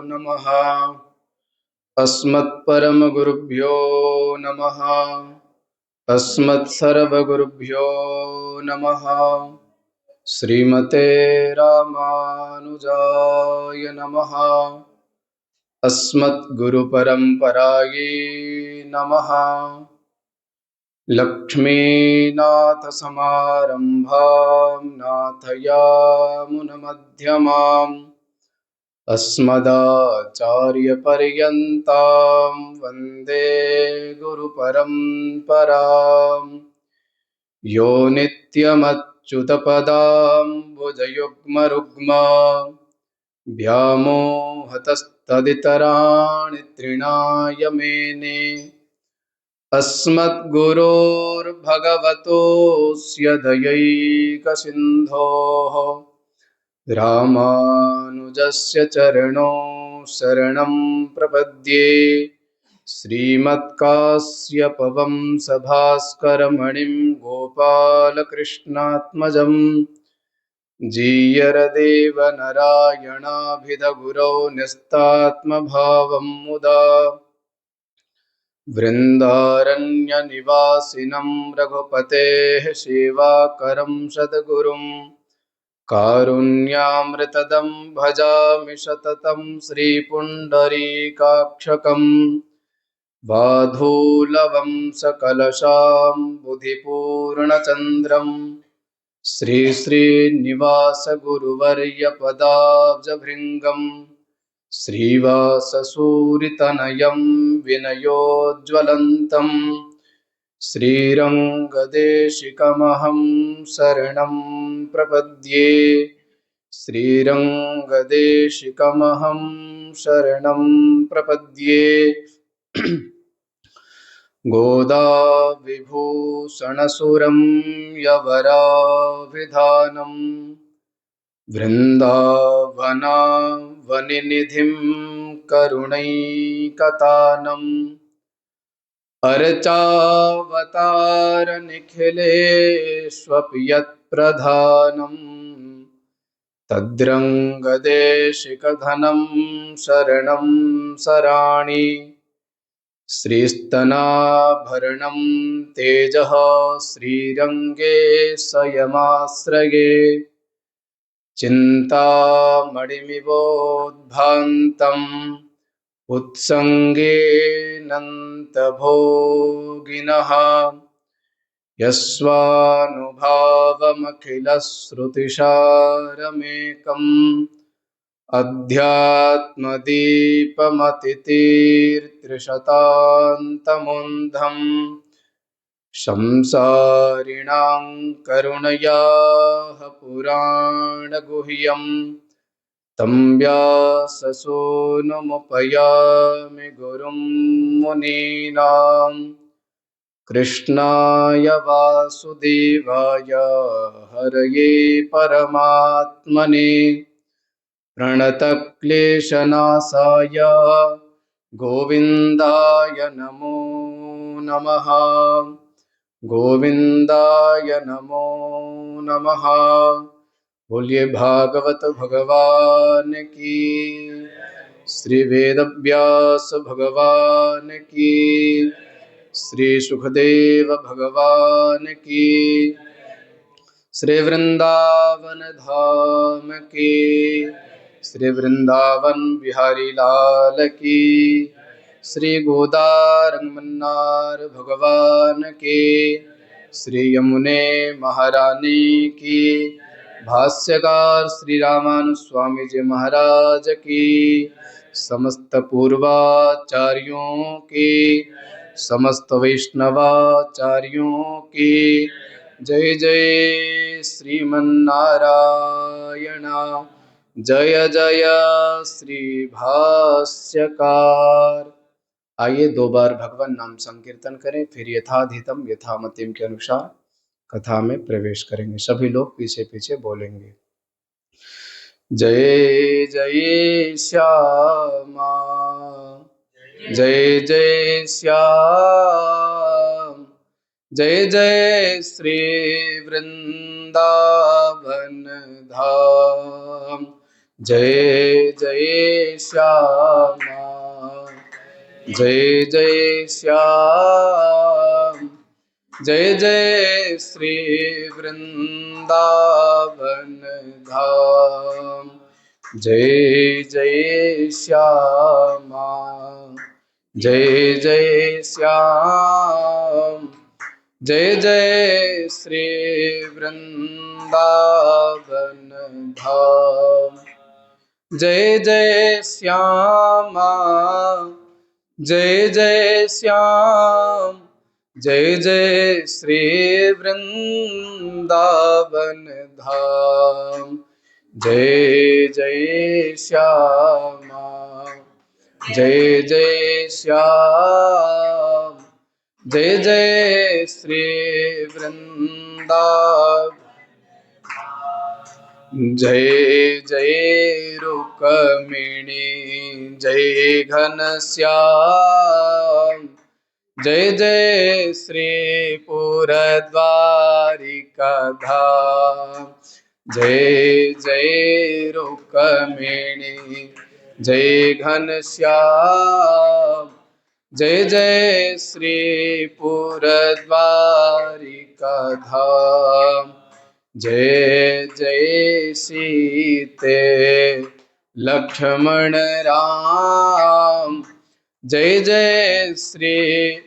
नमः। अस्मत्परमगुरुभ्यो नमः। अस्मत्सर्वगुरुभ्यो नमः। श्रीमते रामानुजाय नमः। अस्मद्गुरुपरम्परायै नमः। लक्ष्मीनाथसमारम्भां नाथयामुनमध्यमाम् अस्मदाचार्यपर्यन्तां वन्दे गुरुपरम्पराम्। यो नित्यमच्युतपदाम्बुजयुग्मरुग्मा व्यामोहतस्तदितराणि तृणाय मेने। अस्मद्गुरोर्भगवतोऽस्य दयैकसिन्धोः रामानुजस्य चरणौ शरणं प्रपद्ये। श्रीमत्काश्यपवंशभास्करमणिं गोपालकृष्णात्मजं जीयरदेवनरायणाभिधगुरौ न्यस्तात्मभावं मुदा वृन्दारण्यनिवासिनं रघुपतेः सेवाकरं सद्गुरुं कारुण्यामृतदं भजामि सततं श्रीपुण्डरीकाक्षकं वाधूलवंशकलशां बुधिपूर्णचन्द्रं श्रीश्रीनिवासगुरुवर्यपदाब्जभृङ्गं श्रीवाससूरितनयं विनयोज्ज्वलन्तं श्रीरङ्गदेशिकमहं शरणं प्रपद्ये। श्रीरङ्गदेशिकमहं शरणं प्रपद्ये। गोदाविभूषणसुरं यवराभिधानं वृन्दावनावनिनिधिं करुणैकतानम् अर्चावतारनिखिलेष्वपि यत्प्रधानम् तद्रङ्गदेशिकधनं शरणं सराणि। श्रीस्तनाभरणं तेजः श्रीरङ्गे स्वयमाश्रये। चिन्तामणिमिवोद्भान्तम् उत्सङ्गेऽनन्तभोगिनः यस्वानुभावमखिलश्रुतिसारमेकम् अध्यात्मदीपमतितीर्त्रिशतान्तमोन्धम् संसारिणां करुणयाः पुराणगुह्यम् तं व्याससूनुमुपयामि गुरुं मुनीनां। कृष्णाय वासुदेवाय हरये परमात्मने प्रणतक्लेशनाशाय गोविन्दाय नमो नमः। गोविन्दाय नमो नमः। बोलिए भागवत भगवान की, श्री वेदव्यास भगवान की, श्री सुखदेव भगवान की, श्री वृंदावन धाम की, श्री वृंदावन बिहारी लाल की, श्री गोदारंगमन्नार भगवान की, श्री यमुने महारानी की, भाष्यकार श्री रामानुज स्वामी जी महाराज की, समस्त पूर्वाचार्यों की, समस्त वैष्णवाचार्यों की जय जय श्रीमन्नारायण। जय जय श्री भाष्यकार। आइए दो बार भगवान नाम संकीर्तन करें, फिर यथाधितम यथामतिम के अनुसार कथा में प्रवेश करेंगे। सभी लोग पीछे पीछे बोलेंगे। जय जय श्यामा, जय जय श्याम, जय जय श्री वृंदावन धाम, जय जय श्यामा जय जय श्याम जय जय श्री वृंदावन धाम जय जय श्यामा जय जय श्याम जय जय श्री वृंदावन धाम जय जय श्यामा जय जय श्याम जय जय श्री वृंदावन धाम जय जय श्यामा जय जय श्याम जय जय श्री वृंदावन जय जय रुक्मिणी जय घनश्याम जय जय श्रीपुरद्वारिका धाम जय जय रुक्मिणी जय घनश्याम जय जय श्रीपुरद्वारिका धाम जय जय सीते लक्ष्मण राम जय जय श्री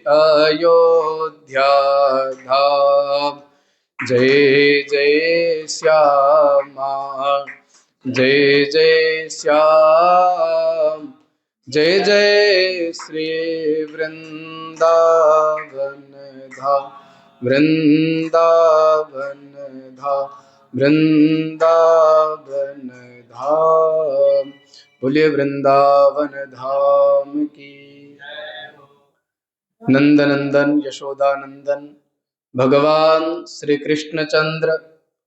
अयोध्या धाम जय जय श्यामा जय जय श्याम जय जय श्री वृंदावन धाम वृंदावन धाम वृंदावन धाम बोलिए वृंदावन धाम की। नंदनंदन यशोदा नंदन भगवान श्री कृष्णचंद्र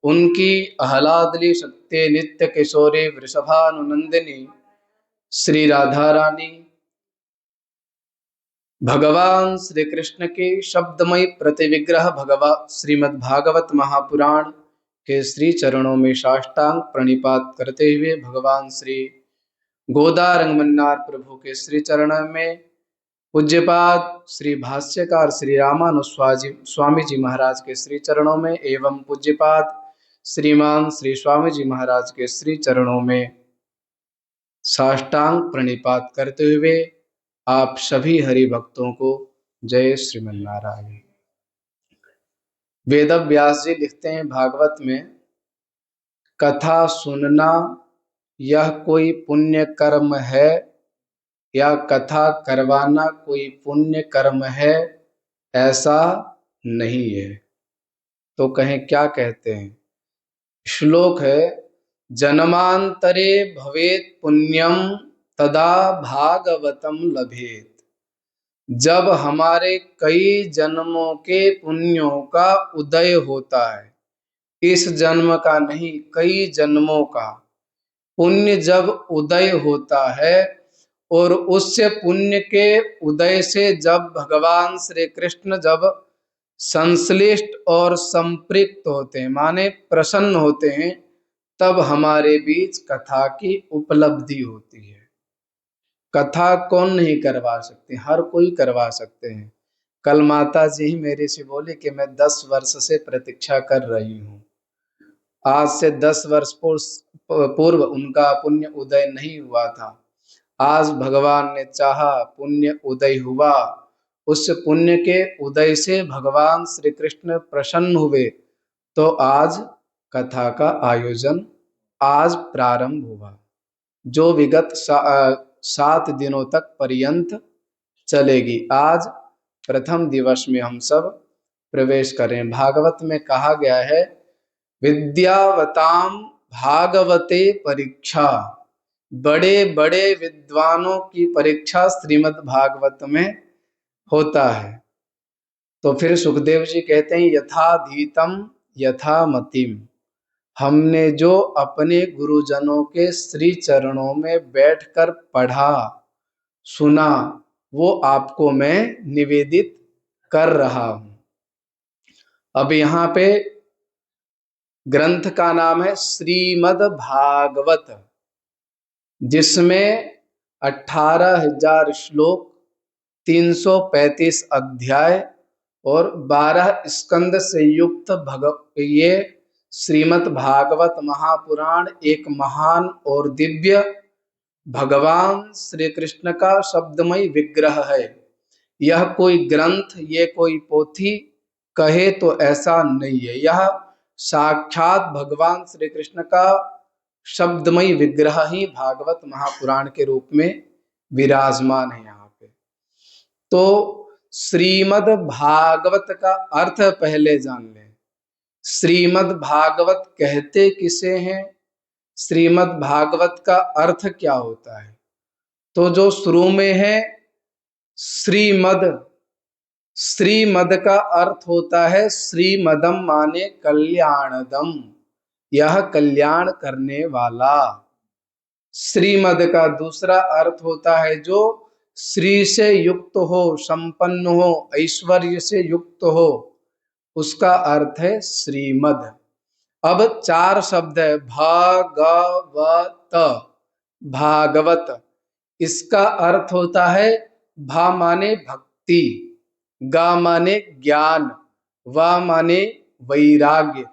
उनकी आह्लादली सत्य नित्य किशोरी वृषभानुनंदिनी श्री राधा रानी भगवान श्री कृष्ण के शब्दमय प्रतिविग्रह भगवान श्रीमद् भागवत महापुराण के श्री चरणों में साष्टांग प्रणिपात करते हुए भगवान श्री गोदा रंगमन्नार प्रभु के श्री चरण में पूज्यपाद श्री भाष्यकार श्री रामानुज स्वामी जी महाराज के श्री चरणों में एवं पूज्यपाद श्रीमान श्री स्वामी जी महाराज के श्री चरणों में साष्टांग प्रणिपात करते हुए आप सभी हरि भक्तों को जय श्रीमन्नारायण। वेद व्यास जी लिखते हैं भागवत में, कथा सुनना यह कोई पुण्य कर्म है या कथा करवाना कोई पुण्य कर्म है, ऐसा नहीं है। तो कहें क्या कहते हैं? श्लोक है, जन्मांतरे भवेत पुण्यम तदा भागवतम लभेत। जब हमारे कई जन्मों के पुण्यों का उदय होता है, इस जन्म का नहीं कई जन्मों का पुण्य जब उदय होता है और उससे पुण्य के उदय से जब भगवान श्री कृष्ण जब संश्लिष्ट और संपृक्त होते हैं, माने प्रसन्न होते हैं, तब हमारे बीच कथा की उपलब्धि होती है। कथा कौन नहीं करवा सकते? हर कोई करवा सकते हैं। कल माता जी ही मेरे से बोले कि मैं 10 वर्ष से प्रतीक्षा कर रही हूँ। आज से 10 वर्ष पूर्व उनका पुण्य उदय नहीं हुआ था। आज भगवान ने चाहा, पुण्य उदय हुआ। उस पुण्य के उदय से भगवान श्री कृष्ण प्रसन्न हुए, तो आज कथा का आयोजन आज प्रारंभ हुआ, जो विगत 7 दिनों तक पर्यंत चलेगी। आज प्रथम दिवस में हम सब प्रवेश करें। भागवत में कहा गया है, विद्यावताम भागवते परीक्षा। बड़े बड़े विद्वानों की परीक्षा श्रीमद् भागवत में होता है। तो फिर सुखदेव जी कहते हैं, यथाधीतम यथामतिम। हमने जो अपने गुरुजनों के श्री चरणों में बैठकर पढ़ा सुना, वो आपको मैं निवेदित कर रहा हूं। अब यहाँ पे ग्रंथ का नाम है श्रीमद् भागवत। जिसमें 18,000 श्लोक, 335 अध्याय और 12 स्कंद से युक्त ये श्रीमद् भागवत महापुराण एक महान और दिव्य भगवान श्री कृष्ण का शब्दमय विग्रह है। यह कोई ग्रंथ, ये कोई पोथी कहे तो ऐसा नहीं है। यह साक्षात भगवान श्री कृष्ण का शब्दमय विग्रह ही भागवत महापुराण के रूप में विराजमान है यहाँ पे। तो श्रीमद् भागवत का अर्थ पहले जान लें। श्रीमद् भागवत कहते किसे हैं, श्रीमद् भागवत का अर्थ क्या होता है। तो जो शुरू में है श्रीमद्, श्रीमद् का अर्थ होता है श्रीमदम माने कल्याणदम, यह कल्याण करने वाला। श्रीमद् का दूसरा अर्थ होता है जो श्री से युक्त हो, संपन्न हो, ऐश्वर्य से युक्त हो, उसका अर्थ है श्रीमद्। अब 4 शब्द है भागवत, भागवत, इसका अर्थ होता है भा माने भक्ति, गा माने ज्ञान, वा माने वैराग्य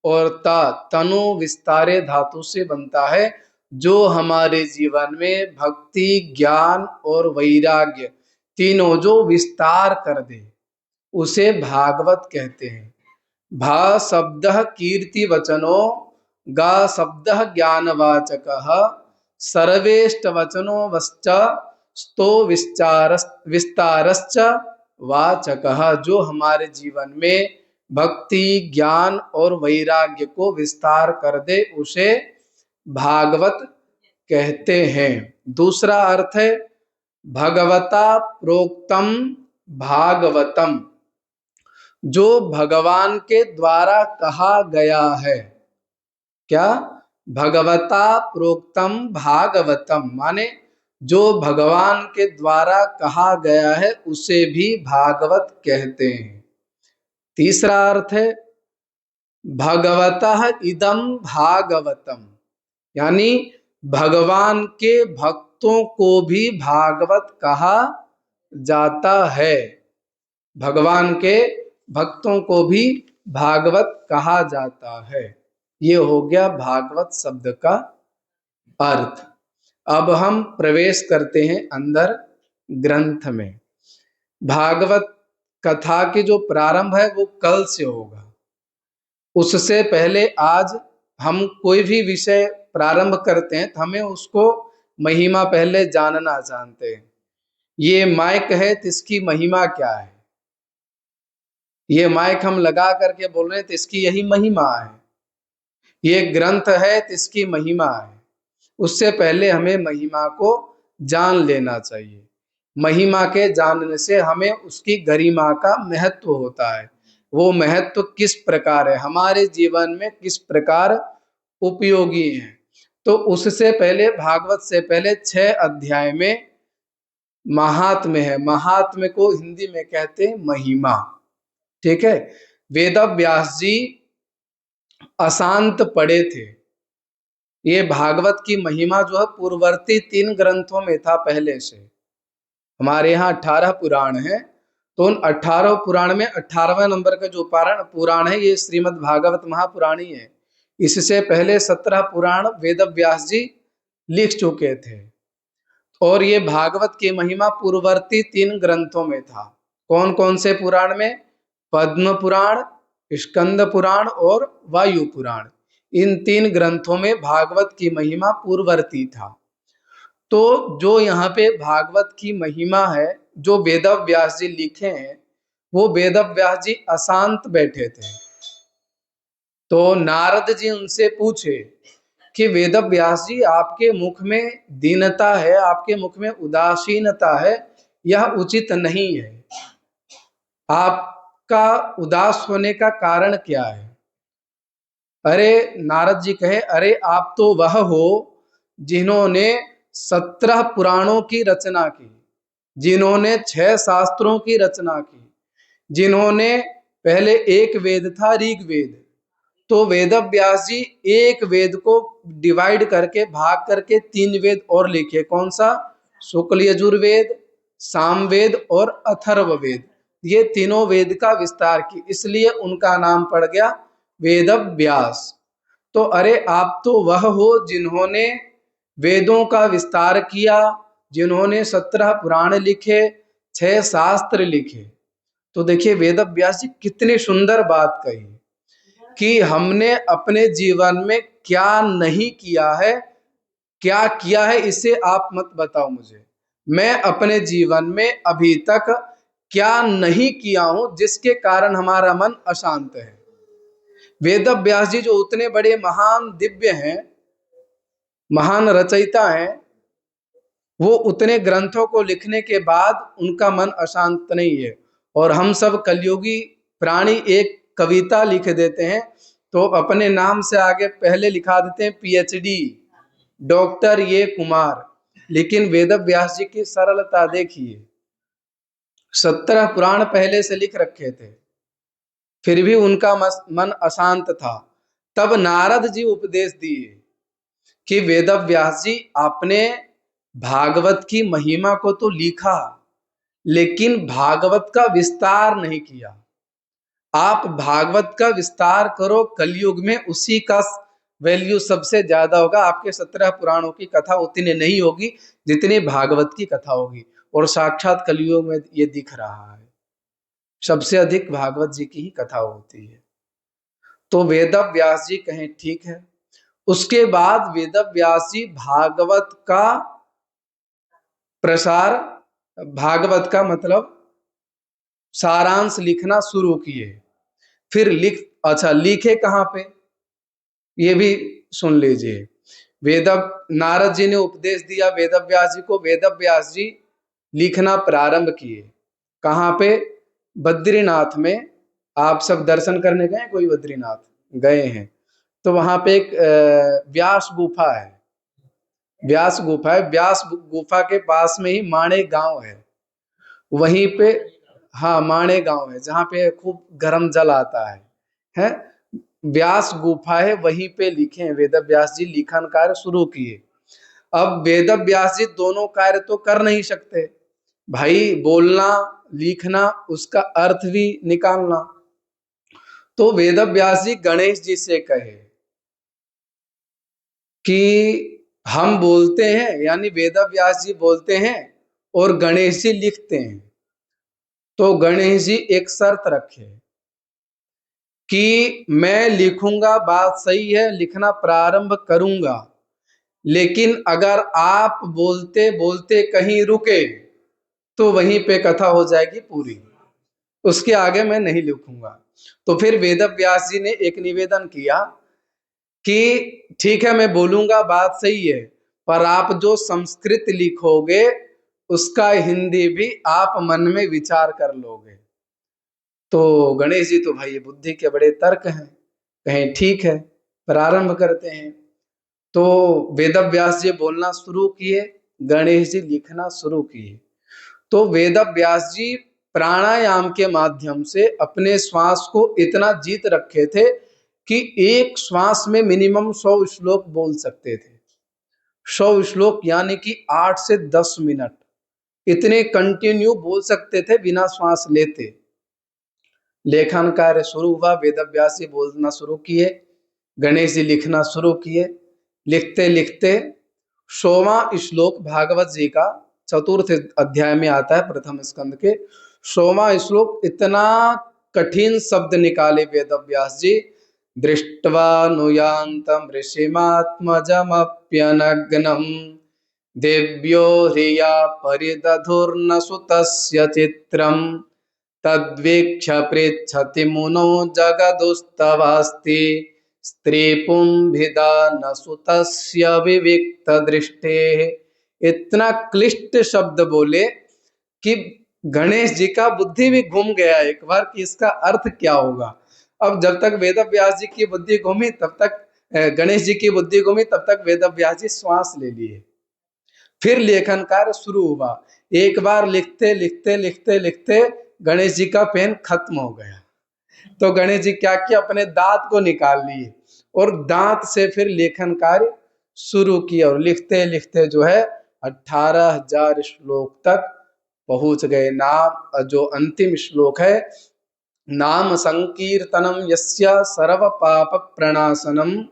और ता तनु विस्तारे धातु से बनता है, जो हमारे जीवन में भक्ति, ज्ञान और वैराग्य तीनों जो विस्तार कर दे उसे भागवत कहते हैं। भा शब्द कीर्ति वचनो, गा शब्द ज्ञानवाचकः, सर्वेष्ट वचनो वश्च स्तो विस्तारश्च वाचकः, जो हमारे जीवन में भक्ति, ज्ञान और वैराग्य को विस्तार कर दे उसे भागवत कहते हैं। दूसरा अर्थ है भगवता प्रोक्तम भागवतम, जो भगवान के द्वारा कहा गया है। क्या? भगवता प्रोक्तम भागवतम माने जो भगवान के द्वारा कहा गया है उसे भी भागवत कहते हैं। तीसरा अर्थ है भगवतः इदं भागवतम, यानी भगवान के भक्तों को भी भागवत कहा जाता है। भगवान के भक्तों को भी भागवत कहा जाता है। ये हो गया भागवत शब्द का अर्थ। अब हम प्रवेश करते हैं अंदर ग्रंथ में। भागवत कथा की जो प्रारंभ है वो कल से होगा। उससे पहले आज हम कोई भी विषय प्रारंभ करते हैं तो हमें उसको महिमा पहले जानना चाहते हैं। ये माइक है तो इसकी महिमा क्या है, ये माइक हम लगा करके बोल रहे हैं तो इसकी यही महिमा है। ये ग्रंथ है तो इसकी महिमा है। उससे पहले हमें महिमा को जान लेना चाहिए। महिमा के जानने से हमें उसकी गरिमा का महत्व होता है। वो महत्व किस प्रकार है, हमारे जीवन में किस प्रकार उपयोगी है। तो उससे पहले भागवत से पहले 6 अध्याय में महात्म्य है। महात्म्य को हिंदी में कहते हैं महिमा। ठीक है। वेद व्यास जी अशांत पढ़े थे। ये भागवत की महिमा जो है पूर्ववर्ती 3 ग्रंथों में था पहले से। हमारे यहाँ 18 पुराण है, तो उन 18 पुराण में 18वां नंबर का जो पुराण है ये श्रीमद् भागवत महापुराण ही है। इससे पहले 17 पुराण वेद व्यास जी लिख चुके थे। और ये भागवत की महिमा पूर्ववर्ती 3 ग्रंथों में था। कौन कौन से पुराण में? पद्म पुराण, स्कंद पुराण और वायु पुराण। इन 3 ग्रंथों में भागवत की महिमा पूर्ववर्ती था। तो जो यहाँ पे भागवत की महिमा है जो वेद व्यास जी लिखे हैं, वो वेद व्यास जी अशांत बैठे थे। तो नारद जी उनसे पूछे कि वेद व्यास जी आपके मुख में दीनता है, आपके मुख में उदासीनता है, यह उचित नहीं है। आपका उदास होने का कारण क्या है? अरे नारद जी कहे, अरे आप तो वह हो जिन्होंने 17 पुराणों की रचना की, जिन्होंने 6 शास्त्रों की रचना की, जिन्होंने पहले एक वेद था ऋग्वेद, तो वेद व्यास जी एक वेद को डिवाइड करके भाग करके 3 वेद और लिखे। कौन सा? शुक्ल यजुर्वेद, सामवेद और अथर्ववेद। ये तीनों वेद का विस्तार की, इसलिए उनका नाम पड़ गया वेद व्यास। तो अरे आप तो वह हो जिन्होंने वेदों का विस्तार किया, जिन्होंने 17 पुराण लिखे, 6 शास्त्र लिखे। तो देखिए वेद व्यास जी कितनी सुंदर बात कही कि हमने अपने जीवन में क्या नहीं किया है, क्या किया है इसे आप मत बताओ मुझे। मैं अपने जीवन में अभी तक क्या नहीं किया हूं जिसके कारण हमारा मन अशांत है। वेद व्यास जी जो उतने बड़े महान दिव्य हैं, महान रचयिता हैं, वो उतने ग्रंथों को लिखने के बाद उनका मन अशांत नहीं है। और हम सब कलयुगी प्राणी एक कविता लिख देते हैं तो अपने नाम से आगे पहले लिखा देते हैं पीएचडी, डॉक्टर ये कुमार। लेकिन वेद व्यास जी की सरलता देखिए, 17 पुराण पहले से लिख रखे थे, फिर भी उनका मन अशांत था। तब नारद जी उपदेश दिए कि वेद व्यास जी आपने भागवत की महिमा को तो लिखा, लेकिन भागवत का विस्तार नहीं किया। आप भागवत का विस्तार करो, कलयुग में उसी का वैल्यू सबसे ज्यादा होगा। आपके 17 पुराणों की कथा उतनी नहीं होगी जितनी भागवत की कथा होगी, और साक्षात कलयुग में ये दिख रहा है, सबसे अधिक भागवत जी की ही कथा होती है। तो वेद व्यास जी कहें ठीक है। उसके बाद वेद व्यास जी भागवत का प्रसार, भागवत का मतलब सारांश लिखना शुरू किए। फिर लिखे कहां पे, ये भी सुन लीजिए। वेद नारद जी ने उपदेश दिया वेद व्यास जी को, वेद व्यास जी लिखना प्रारंभ किए। कहां पे? बद्रीनाथ में। आप सब दर्शन करने गए? कोई बद्रीनाथ गए हैं तो वहां पे एक व्यास गुफा है। व्यास गुफा है, व्यास गुफा के पास में ही माणे गांव है, वहीं पे। हाँ, माणे गांव है जहाँ पे खूब गर्म जल आता है। व्यास गुफा है, वहीं पे लिखे हैं वेद व्यास जी, लिखन कार्य शुरू किए। अब वेद व्यास जी दोनों कार्य तो कर नहीं सकते भाई, बोलना लिखना उसका अर्थ भी निकालना। तो वेद व्यास जी गणेश जी से कहे कि हम बोलते हैं, यानी वेद व्यास जी बोलते हैं और गणेश जी लिखते हैं। तो गणेश जी एक शर्त रखे कि मैं लिखूंगा, बात सही है, लिखना प्रारंभ करूंगा, लेकिन अगर आप बोलते बोलते कहीं रुके तो वहीं पे कथा हो जाएगी पूरी, उसके आगे मैं नहीं लिखूंगा। तो फिर वेद व्यास जी ने एक निवेदन किया कि ठीक है मैं बोलूंगा, बात सही है, पर आप जो संस्कृत लिखोगे उसका हिंदी भी आप मन में विचार कर लोगे। तो गणेश जी तो भाई बुद्धि के बड़े तर्क हैं, कहें ठीक है प्रारंभ करते हैं। तो वेद व्यास जी बोलना शुरू किए, गणेश जी लिखना शुरू किए। तो वेद व्यास जी प्राणायाम के माध्यम से अपने श्वास को इतना जीत रखे थे कि एक श्वास में मिनिमम 100 श्लोक बोल सकते थे। 100 श्लोक यानी कि 8 से 10 मिनट इतने कंटिन्यू बोल सकते थे बिना श्वास लेते। लेखन कार्य शुरू हुआ, वेद व्यास जी बोलना शुरू किए, गणेश जी लिखना शुरू किए। लिखते लिखते 100वां श्लोक भागवत जी का चतुर्थ अध्याय में आता है, प्रथम स्कंद के 100वां श्लोक। इतना कठिन शब्द निकाले वेद व्यास जी, दृष्ट्वा नुयान्तं ऋषिमात्मजमप्यनग्नं देव्यो ह्रिया परिदधुर्न सुतस्य चित्रम् तद्वीक्ष्य पृच्छति मुनो जगदुस्तवास्ति स्त्री पुंभिदान सुतस्य विविक्त दृष्टे। इतना क्लिष्ट शब्द बोले कि गणेश जी का बुद्धि भी घूम गया एक बार कि इसका अर्थ क्या होगा। अब जब तक वेद व्यास जी की बुद्धि घूमी तब तक, गणेश जी की बुद्धि घूमी तब तक वेद व्यास जी श्वास ले लिए। फिर लेखन कार्य शुरू हुआ। एक बार लिखते लिखते लिखते लिखते गणेश जी का पेन खत्म हो गया। तो गणेश जी क्या किया, अपने दांत को निकाल लिए और दांत से फिर लेखन कार्य शुरू किया और लिखते लिखते जो है 18,000 श्लोक तक पहुंच गए। नाम जो अंतिम श्लोक है, नाम संकीर्तनम यस्य सर्व पाप प्रणाशनम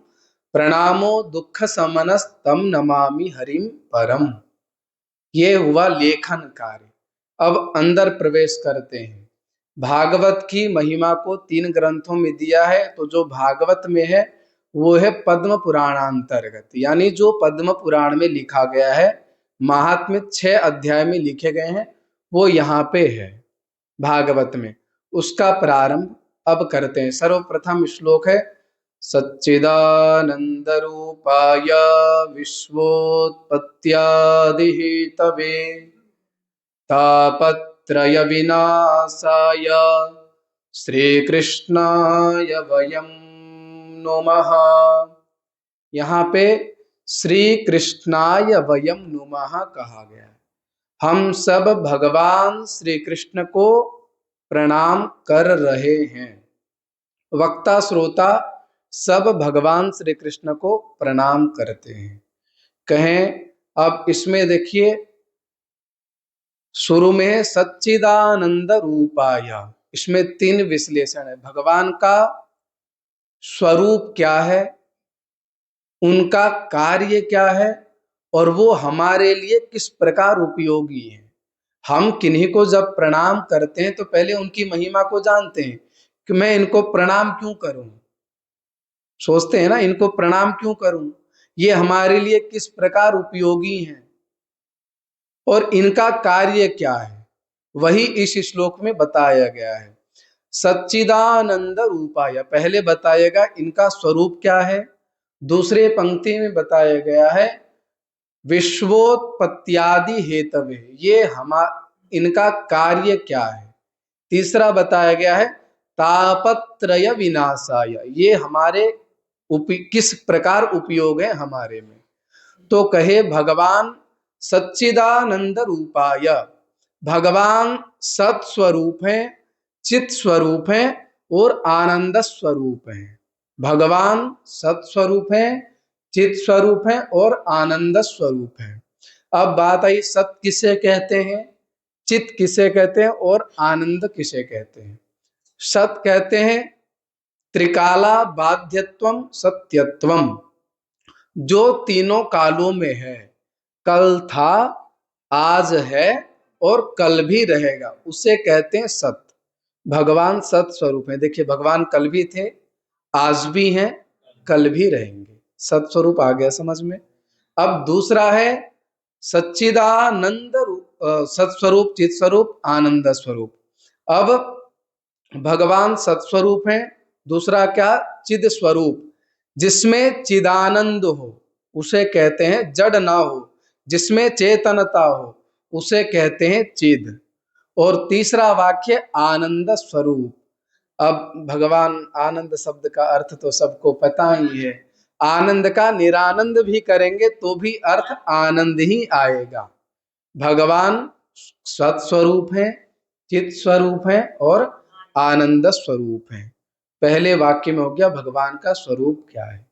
प्रणामो दुख समनस तम नमामि हरिम परम। ये हुआ लेखन कार्य। अब अंदर प्रवेश करते हैं। भागवत की महिमा को 3 ग्रंथों में दिया है, तो जो भागवत में है वो है पद्म पुराणांतर्गत, यानी जो पद्म पुराण में लिखा गया है, महात्म्य 6 अध्याय में लिखे गए हैं, वो यहाँ पे है भागवत में। उसका प्रारंभ अब करते हैं। सर्वप्रथम श्लोक है, सच्चिदानंद रूपाय विश्वोत्पत्त्यादि हेतवे तापत्रय विनाशाय श्रीकृष्णाय वयं नुमः। यहाँ पे श्री कृष्णाय वयं नुमः कहा गया है। हम सब भगवान श्री कृष्ण को प्रणाम कर रहे हैं। वक्ता श्रोता सब भगवान श्री कृष्ण को प्रणाम करते हैं। कहें अब इसमें देखिए, शुरू में सच्चिदानंद रूपाय, इसमें 3 विश्लेषण है। भगवान का स्वरूप क्या है, उनका कार्य क्या है, और वो हमारे लिए किस प्रकार उपयोगी है। हम किन्हीं को जब प्रणाम करते हैं तो पहले उनकी महिमा को जानते हैं कि मैं इनको प्रणाम क्यों करूं, सोचते हैं ना, इनको प्रणाम क्यों करूं, ये हमारे लिए किस प्रकार उपयोगी हैं और इनका कार्य क्या है, वही इस श्लोक में बताया गया है। सच्चिदानंद रूपाय, पहले बताएगा इनका स्वरूप क्या है, दूसरे पंक्ति में बताया गया है विश्वोत्पत्त्यादि हेतवे, ये इनका कार्य क्या है, तीसरा बताया गया है तापत्रय विनाशाय, ये हमारे किस प्रकार उपयोग है हमारे में। तो कहे भगवान सच्चिदानंद रूपाय, भगवान सत स्वरूप है, चित स्वरूप है और आनंद स्वरूप है। भगवान सत स्वरूप है, चित स्वरूप है और आनंद स्वरूप है। अब बात आई, सत किसे कहते हैं, चित किसे कहते हैं और आनंद किसे कहते हैं। सत कहते हैं त्रिकाला बाध्यत्वम सत्यत्वम, जो तीनों कालों में है, कल था, आज है और कल भी रहेगा, उसे कहते हैं सत। भगवान सत स्वरूप है। देखिए भगवान कल भी थे, आज भी हैं, कल भी रहेंगे। सत स्वरूप आ गया समझ में। अब दूसरा है सच्चिदानंद सत्स्वरूप, चित स्वरूप, आनंद स्वरूप। अब भगवान सत्स्वरूप है, दूसरा क्या, चिद स्वरूप, जिसमें चिदानंद हो उसे कहते हैं जड़ ना हो, जिसमें चेतनता हो उसे कहते हैं चिद। और तीसरा वाक्य आनंद स्वरूप। अब भगवान, आनंद शब्द का अर्थ तो सबको पता ही है, आनंद का निरानंद भी करेंगे तो भी अर्थ आनंद ही आएगा। भगवान सत्स्वरूप है, चित स्वरूप है और आनंद स्वरूप है। पहले वाक्य में हो गया भगवान का स्वरूप क्या है।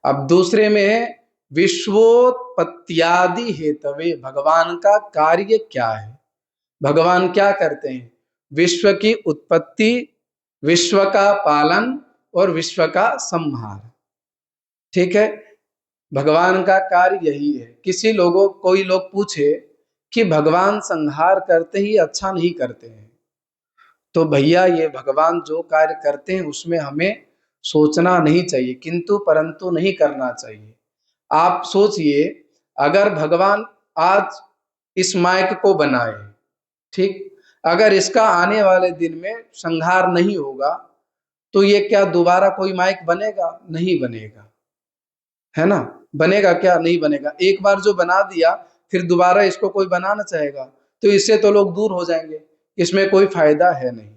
अब दूसरे में है विश्वोत्पत्त्यादि हेतवे, भगवान का कार्य क्या है, भगवान क्या करते हैं, विश्व की उत्पत्ति, विश्व का पालन और विश्व का संहार। ठीक है, भगवान का कार्य यही है। कोई लोग पूछे कि भगवान संहार करते ही अच्छा नहीं करते हैं, तो भैया ये भगवान जो कार्य करते हैं उसमें हमें सोचना नहीं चाहिए, किंतु परंतु नहीं करना चाहिए। आप सोचिए, अगर भगवान आज इस माइक को बनाए, ठीक, अगर इसका आने वाले दिन में संहार नहीं होगा तो ये क्या दोबारा कोई माइक बनेगा, नहीं बनेगा, है ना, बनेगा क्या, नहीं बनेगा। एक बार जो बना दिया फिर दोबारा इसको कोई बनाना चाहेगा तो इससे तो लोग दूर हो जाएंगे, इसमें कोई फायदा है नहीं।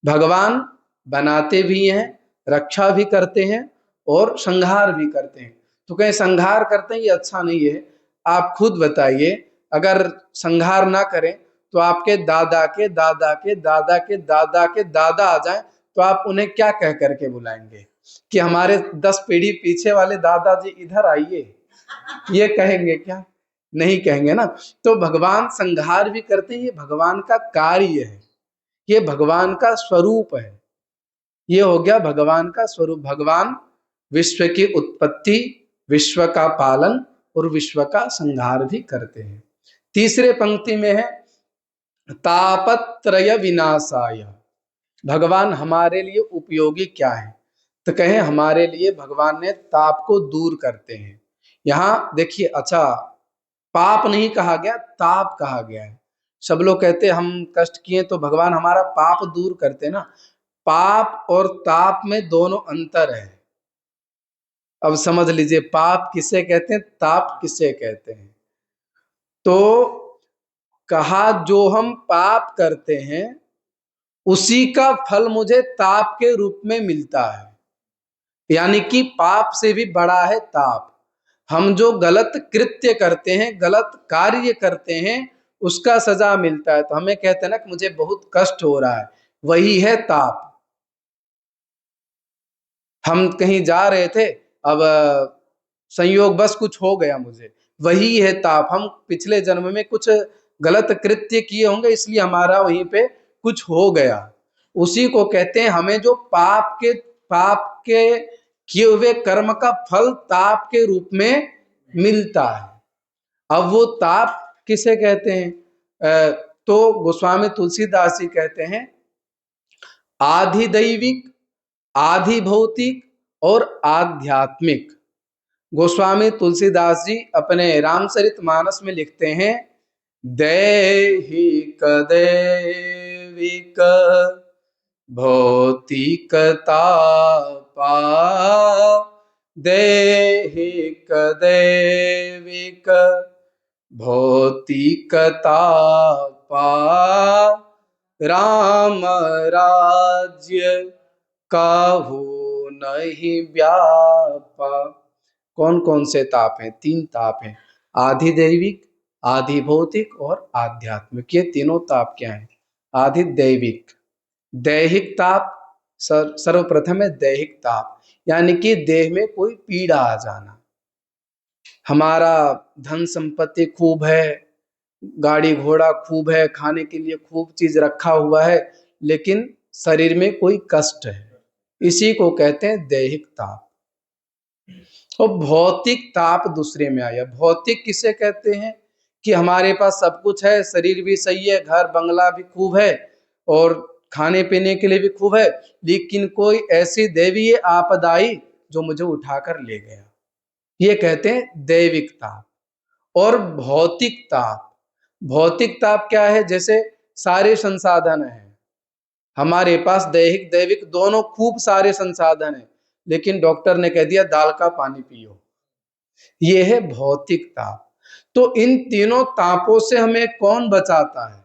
भगवान बनाते भी हैं, रक्षा भी करते हैं और संहार भी करते हैं। तो कहीं संहार करते हैं ये अच्छा नहीं है। आप खुद बताइए, अगर संहार ना करें तो आपके दादा के दादा के दादा के दादा के दादा आ जाए तो आप उन्हें क्या कह करके बुलाएंगे कि हमारे 10 पीढ़ी पीछे वाले दादाजी इधर आइए, ये कहेंगे क्या? नहीं कहेंगे ना। तो भगवान संहार भी करते हैं, ये भगवान का कार्य है, ये भगवान का स्वरूप है। ये हो गया भगवान का स्वरूप। भगवान विश्व की उत्पत्ति, विश्व का पालन और विश्व का संहार भी करते हैं। तीसरे पंक्ति में है तापत्रय विनाशाय। भगवान हमारे लिए उपयोगी क्या है? तो कहें हमारे लिए भगवान ने ताप को दूर करते हैं। यहां देखिए, अच्छा पाप नहीं कहा गया, ताप कहा गया है। सब लोग कहते हैं हम कष्ट किए तो भगवान हमारा पाप दूर करते हैं ना। पाप और ताप में दोनों अंतर है। अब समझ लीजिए पाप किसे कहते हैं, ताप किसे कहते हैं। तो कहा जो हम पाप करते हैं उसी का फल मुझे ताप के रूप में मिलता है, यानी कि पाप से भी बड़ा है ताप। हम जो गलत कृत्य करते हैं, गलत कार्य करते हैं, उसका सजा मिलता है। तो हमें कहते हैं ना कि मुझे बहुत कष्ट हो रहा है, वही है ताप। हम कहीं जा रहे थे, अब संयोग बस कुछ हो गया मुझे, वही है ताप। हम पिछले जन्म में कुछ गलत कृत्य किए होंगे इसलिए हमारा वहीं पे कुछ हो गया, उसी को कहते हैं। हमें जो पाप के किए हुए कर्म का फल ताप के रूप में मिलता है। अब वो ताप किसे कहते हैं? तो गोस्वामी तुलसीदास जी कहते हैं आधिदैविक, आधि भौतिक और आध्यात्मिक। गोस्वामी तुलसीदास जी अपने रामचरितमानस में लिखते हैं दैहिक दैविक भौतिक तापा, दैहिक दैविक भौतिक तापा, राम राज्य काहू नहीं व्यापा। कौन कौन से ताप हैं? 3 ताप हैं, आधि दैविक, आधि भौतिक और आध्यात्मिक। ये तीनों ताप क्या हैं? आधि दैविक, दैहिक ताप सर्वप्रथम है। दैहिक ताप यानी कि देह में कोई पीड़ा आ जाना। हमारा धन संपत्ति खूब है, गाड़ी घोड़ा खूब है, खाने के लिए खूब चीज रखा हुआ है, लेकिन शरीर में कोई कष्ट है, इसी को कहते हैं दैहिक ताप। और भौतिक ताप दूसरे में आया। भौतिक किसे कहते हैं? कि हमारे पास सब कुछ है, शरीर भी सही है, घर बंगला भी खूब है और खाने पीने के लिए भी खूब है, लेकिन कोई ऐसी दैवीय आपदा आई जो मुझे उठाकर ले गया, ये कहते हैं दैविक ताप। और भौतिक ताप, भौतिक ताप क्या है? जैसे सारे संसाधन हैं हमारे पास, दैहिक दैविक दोनों खूब सारे संसाधन हैं, लेकिन डॉक्टर ने कह दिया दाल का पानी पियो, ये है भौतिक ताप। तो इन तीनों तापों से हमें कौन बचाता है?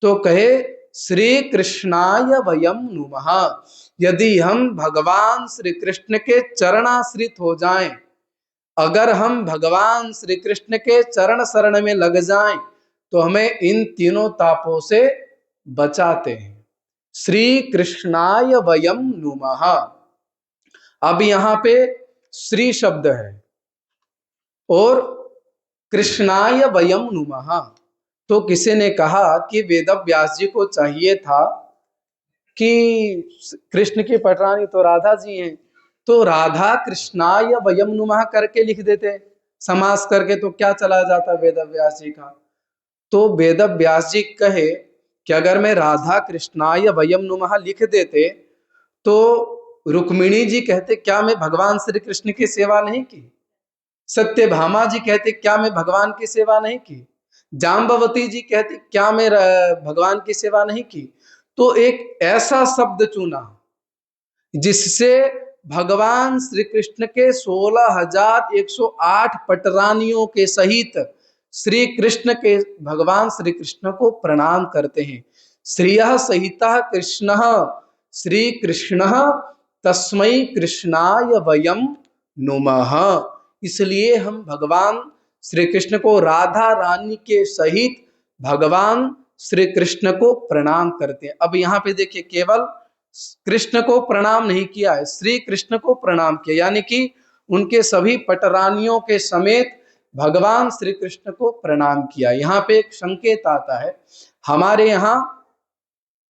तो कहे श्री कृष्णाय वयम नुमः। यदि हम भगवान श्री कृष्ण के चरणाश्रित हो जाएं, अगर हम भगवान श्री कृष्ण के चरण शरण में लग जाएं, तो हमें इन तीनों तापों से बचाते हैं। श्री कृष्णाय वयम नुमः। अब यहां पे श्री शब्द है और कृष्णाय वयम नुमः। तो किसी ने कहा कि वेदव्यास जी को चाहिए था कि कृष्ण की पटरानी तो राधा जी हैं, तो राधा कृष्णाय वयम नुमः करके लिख देते, समास करके, तो क्या चला जाता वेदव्यास जी का। तो वेदव्यास जी कहे कि अगर मैं राधा कृष्णाय वयम नुमः लिख देते तो रुक्मिणी जी कहते क्या मैं भगवान श्री कृष्ण की सेवा नहीं की? सत्यभामा जी कहते क्या मैं भगवान की सेवा नहीं की? जाम्बवती जी कहती क्या मैं भगवान की सेवा नहीं की? तो एक ऐसा शब्द चुना जिससे भगवान श्री कृष्ण के 16,108 पटरानियों के सहित श्री कृष्ण के भगवान श्री कृष्ण को प्रणाम करते हैं। श्रियः सहितः कृष्णः श्री कृष्णः तस्मै कृष्णाय वयम नुमः। इसलिए हम भगवान श्री कृष्ण को राधा रानी के सहित भगवान श्री कृष्ण को प्रणाम करते हैं। अब यहाँ पे देखिए केवल कृष्ण को प्रणाम नहीं किया है, श्री कृष्ण को प्रणाम किया, यानी कि उनके सभी पटरानियों के समेत भगवान श्री कृष्ण को प्रणाम किया। यहाँ पे एक संकेत आता है, हमारे यहाँ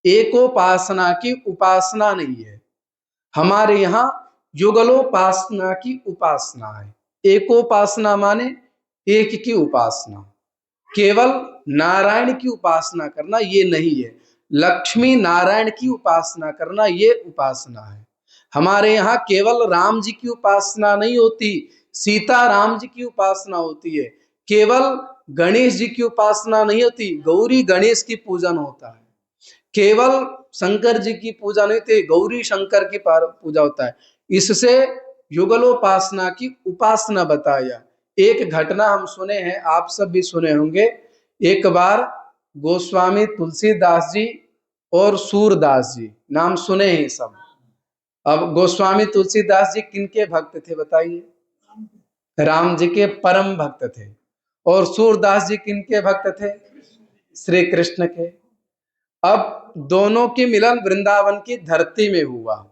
एकोपासना की उपासना नहीं है, हमारे यहाँ युगलोपासना की उपासना है। एकोपासना माने एक की उपासना, केवल नारायण की उपासना करना ये नहीं है, लक्ष्मी नारायण की उपासना करना ये उपासना है। हमारे यहाँ केवल राम जी की उपासना नहीं होती, सीता राम जी की उपासना होती है, केवल गणेश जी की उपासना नहीं होती, गौरी गणेश की पूजन होता है, केवल शंकर जी की पूजा नहीं होती, गौरी शंकर की पूजा होता है। इससे युगलोपासना की उपासना बताया। एक घटना हम सुने हैं, आप सब भी सुने होंगे। एक बार गोस्वामी तुलसीदास जी और सूरदास जी, नाम सुने हैं सब। अब गोस्वामी तुलसीदास जी किनके भक्त थे बताइए? राम जी के परम भक्त थे। और सूरदास जी किनके भक्त थे? श्री कृष्ण के। अब दोनों की मिलन वृंदावन की धरती में हुआ।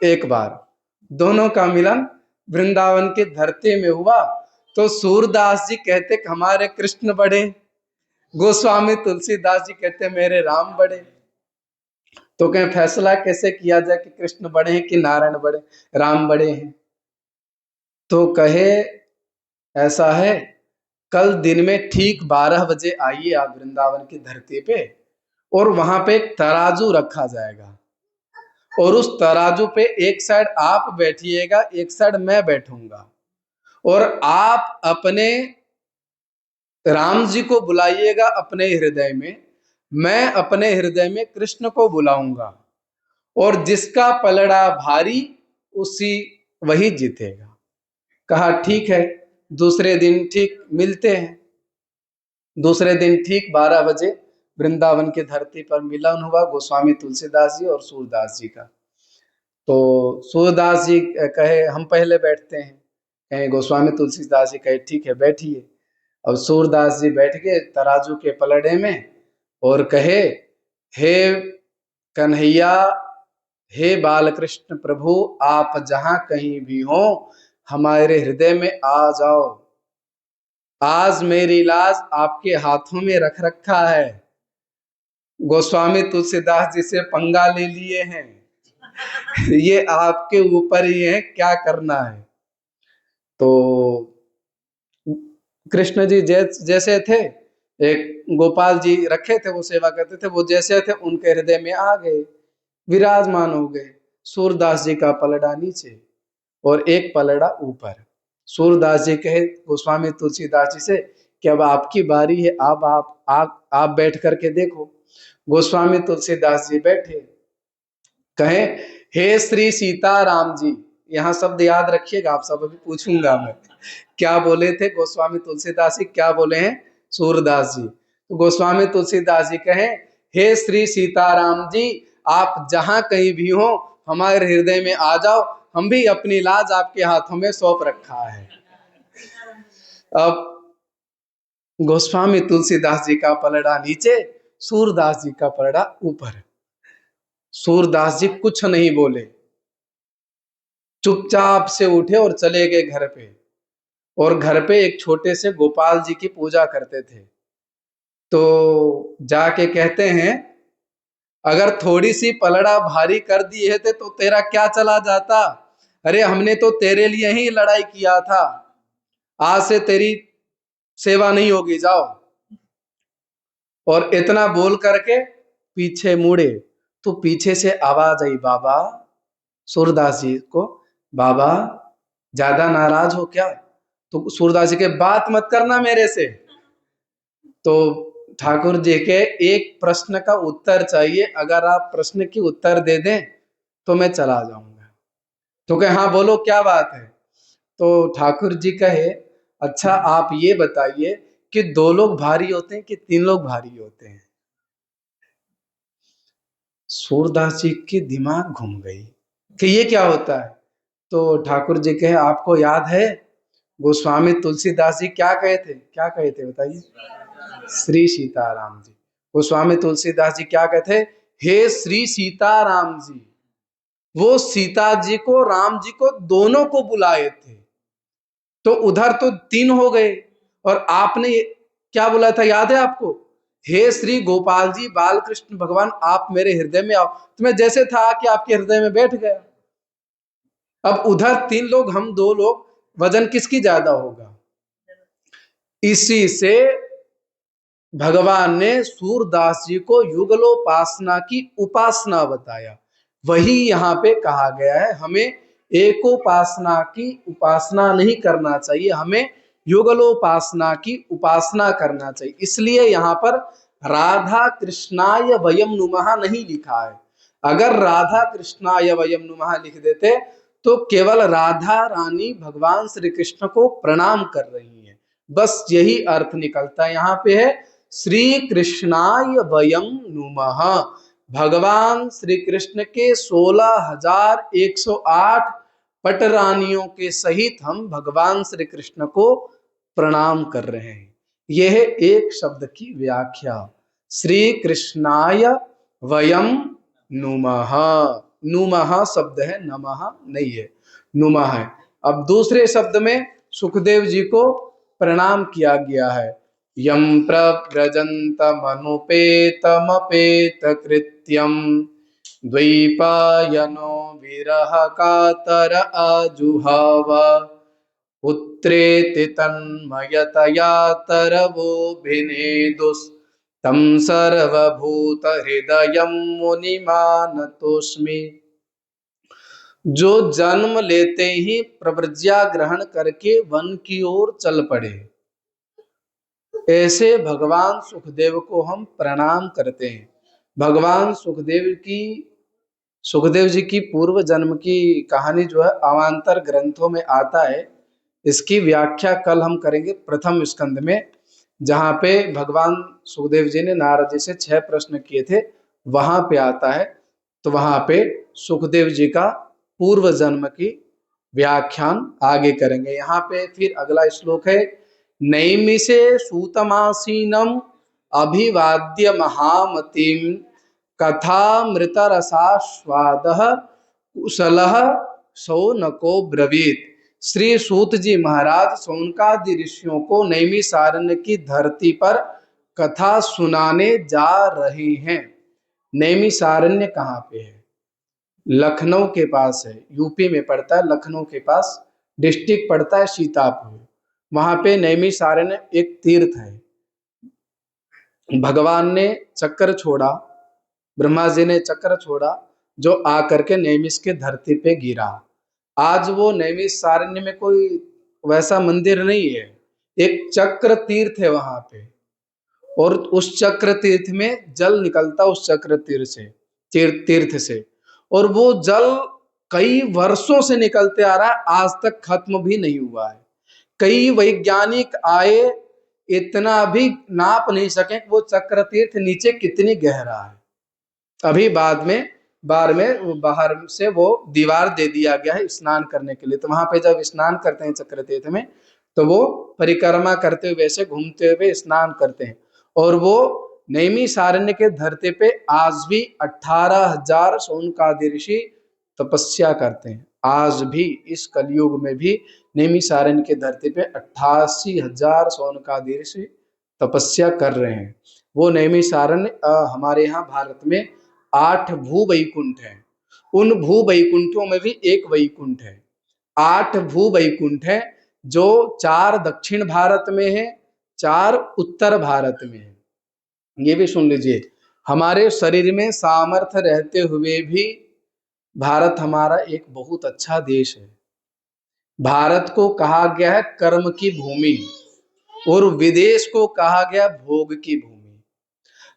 एक बार दोनों का मिलन वृंदावन की धरती में हुआ, तो सूरदास जी कहते कि हमारे कृष्ण बड़े, गोस्वामी तुलसीदास जी कहते मेरे राम बड़े। तो कहें फैसला कैसे किया जाए कि कृष्ण बड़े हैं कि नारायण बड़े, राम बड़े हैं? तो कहे ऐसा है, कल दिन में ठीक 12 बजे आइए आप वृंदावन की धरती पे, और वहां पे एक तराजू रखा जाएगा, और उस तराजू पे एक साइड आप बैठिएगा, एक साइड मैं बैठूंगा, और आप अपने राम जी को बुलाइएगा अपने हृदय में, मैं अपने हृदय में कृष्ण को बुलाऊंगा, और जिसका पलड़ा भारी उसी वही जीतेगा। कहा ठीक है। दूसरे दिन ठीक मिलते हैं। दूसरे दिन ठीक 12 बजे वृंदावन की धरती पर मिलन हुआ गोस्वामी तुलसीदास जी और सूरदास जी का। तो सूरदास जी कहे हम पहले बैठते हैं, कहे गोस्वामी तुलसीदास जी कहे ठीक है बैठिए। अब सूरदास जी बैठ गए तराजू के पलड़े में और कहे हे कन्हैया, हे बालकृष्ण प्रभु, आप जहां कहीं भी हो हमारे हृदय में आ जाओ। आज मेरी लाज आपके हाथों में रख रखा है। गोस्वामी तुलसीदास जी से पंगा ले लिए हैं, ये आपके ऊपर ही है क्या करना है। तो कृष्ण जी जैसे थे, एक गोपाल जी रखे थे वो सेवा करते थे, वो जैसे थे उनके हृदय में आ गए, विराजमान हो गए। सूरदास जी का पलड़ा नीचे और एक पलड़ा ऊपर। सूरदास जी कहे गोस्वामी तुलसीदास जी से कि अब आपकी बारी है, अब आप बैठ करके देखो। गोस्वामी तुलसीदास जी बैठे, कहे हे श्री सीताराम जी। यहाँ शब्द याद रखिएगा, आप सब अभी पूछूंगा मैं क्या बोले थे गोस्वामी तुलसीदास जी, क्या बोले हैं सूरदास जी। तो गोस्वामी तुलसीदास जी कहे हे श्री सीताराम जी, आप जहां कहीं भी हो हमारे हृदय में आ जाओ, हम भी अपनी लाज आपके हाथों में सौंप रखा है। अब गोस्वामी तुलसीदास जी का पलड़ा नीचे, सूरदास जी का पलड़ा ऊपर। सूरदास जी कुछ नहीं बोले, चुपचाप से उठे और चले गए घर पे। और घर पे एक छोटे से गोपाल जी की पूजा करते थे। तो जाके कहते हैं अगर थोड़ी सी पलड़ा भारी कर दी है तो तेरा क्या चला जाता, अरे हमने तो तेरे लिए ही लड़ाई किया था, आज से तेरी सेवा नहीं होगी, जाओ। और इतना बोल करके पीछे मुड़े तो पीछे से आवाज आई बाबा, सूरदास जी को, बाबा ज्यादा नाराज हो क्या? तो सूरदास जी के बात मत करना मेरे से, तो ठाकुर जी के एक प्रश्न का उत्तर चाहिए, अगर आप प्रश्न की उत्तर दे दें तो मैं चला जाऊंगा। तो कहे हाँ बोलो क्या बात है। तो ठाकुर जी कहे अच्छा आप ये बताइए कि 2 लोग भारी होते हैं कि 3 लोग भारी होते हैं? सूरदास जी की दिमाग घूम गई कि ये क्या होता है। तो ठाकुर जी कहे आपको याद है गोस्वामी तुलसीदास जी क्या कहे थे, क्या कहे थे बताइए? श्री सीताराम जी। गोस्वामी तुलसीदास जी क्या कहते? हे श्री सीताराम जी। वो सीता जी को, राम जी को, दोनों को बुलाए थे। तो उधर तो 3 हो गए, और आपने क्या बोला था याद है आपको? हे श्री गोपाल जी बाल कृष्ण भगवान, आप मेरे हृदय में आओ। तो मैं जैसे था कि आपके हृदय में बैठ गया। अब उधर 3 लोग, हम 2 लोग, वजन किसकी ज्यादा होगा? इसी से भगवान ने सूरदास जी को युगलोपासना की उपासना बताया। वही यहाँ पे कहा गया है, हमें एकोपासना की उपासना नहीं करना चाहिए, हमें युगलोपासना की उपासना करना चाहिए। इसलिए यहाँ पर राधा कृष्णाय वयम नुमः नहीं लिखा है। अगर राधा कृष्णाय वयम नुमः लिख देते तो केवल राधा रानी भगवान श्री कृष्ण को प्रणाम कर रही हैं, बस यही अर्थ निकलता है। यहाँ पे है श्री कृष्णाय वयम नुमः, भगवान श्री कृष्ण के 16,108 पटरानियों के सहित हम भगवान श्री कृष्ण को प्रणाम कर रहे हैं। यह एक शब्द की व्याख्या, श्री कृष्णाय वयम नुमः। नुमः शब्द है, नमः नहीं है, नुमः है। अब दूसरे शब्द में सुखदेव जी को प्रणाम किया गया है। यम प्रव्रजन्तमनुपेतमपेत कृत्यम द्वैपायनो विरह कातर आजुहाव पुत्रेति तन्मयतया तरवोभिनेदुस्तं सर्वभूतहृदयं मुनिमानतोऽस्मि। जो जन्म लेते ही प्रव्रज्या ग्रहण करके वन की ओर चल पड़े, ऐसे भगवान सुखदेव को हम प्रणाम करते हैं। भगवान सुखदेव जी की पूर्व जन्म की कहानी जो है अवान्तर ग्रंथों में आता है। इसकी व्याख्या कल हम करेंगे प्रथम स्कंद में, जहाँ पे भगवान सुखदेव जी ने नारद जी से 6 प्रश्न किए थे, वहां पे आता है। तो वहां पे सुखदेव जी का पूर्व जन्म की व्याख्यान आगे करेंगे। यहाँ पे फिर अगला श्लोक है, नैमिषे सूतमासीनम अभिवाद्य महामतिम कथामृतरसास्वादः कुशलः शौनको ब्रवीत। श्री सूत जी महाराज शौनकादि ऋषियों को नैमिषारण्य की धरती पर कथा सुनाने जा रहे हैं। नैमिषारण्य कहाँ पे है? लखनऊ के पास है, यूपी में पड़ता है। लखनऊ के पास डिस्ट्रिक्ट पड़ता है सीतापुर। वहां पे नैमिषारण्य एक तीर्थ है। भगवान ने चक्र छोड़ा, ब्रह्मा जी ने चक्र छोड़ा, जो आकर के नैमिष के धरती पे गिरा। आज वो नैमिषारण्य में कोई वैसा मंदिर नहीं है, एक चक्र तीर्थ है वहां पे। और उस चक्र तीर्थ में जल निकलता, उस चक्र तीर्थ से, और वो जल कई वर्षों से निकलते आ रहा है, आज तक खत्म भी नहीं हुआ है। कई वैज्ञानिक आए, इतना भी नाप नहीं सके कि वो चक्र तीर्थ नीचे कितनी गहरा है। अभी बाद में बाहर से वो दीवार दे दिया गया है स्नान करने के लिए। तो वहां पे जब स्नान करते हैं चक्र तीर्थ में, तो वो परिक्रमा करते हुए ऐसे घूमते हुए स्नान करते हैं। और वो नैमिषारण्य के धरती पे आज भी 18,000 शौनकादि ऋषि तपस्या करते हैं। आज भी इस कलयुग में भी नैमिषारण्य के धरती पे 88,000 शौनकादि ऋषि तपस्या कर रहे हैं। वो नैमिषारण्य हमारे यहाँ भारत में 8 भू वैकुंठ है। उन भू वैकुंठों में भी एक वैकुंठ है। 8 भू वैकुंठ है, जो 4 दक्षिण भारत में है, 4 उत्तर भारत में है। ये भी सुन लीजिए, हमारे शरीर में सामर्थ्य रहते हुए भी भारत हमारा एक बहुत अच्छा देश है। भारत को कहा गया है कर्म की भूमि, और विदेश को कहा गया भोग की भूमि।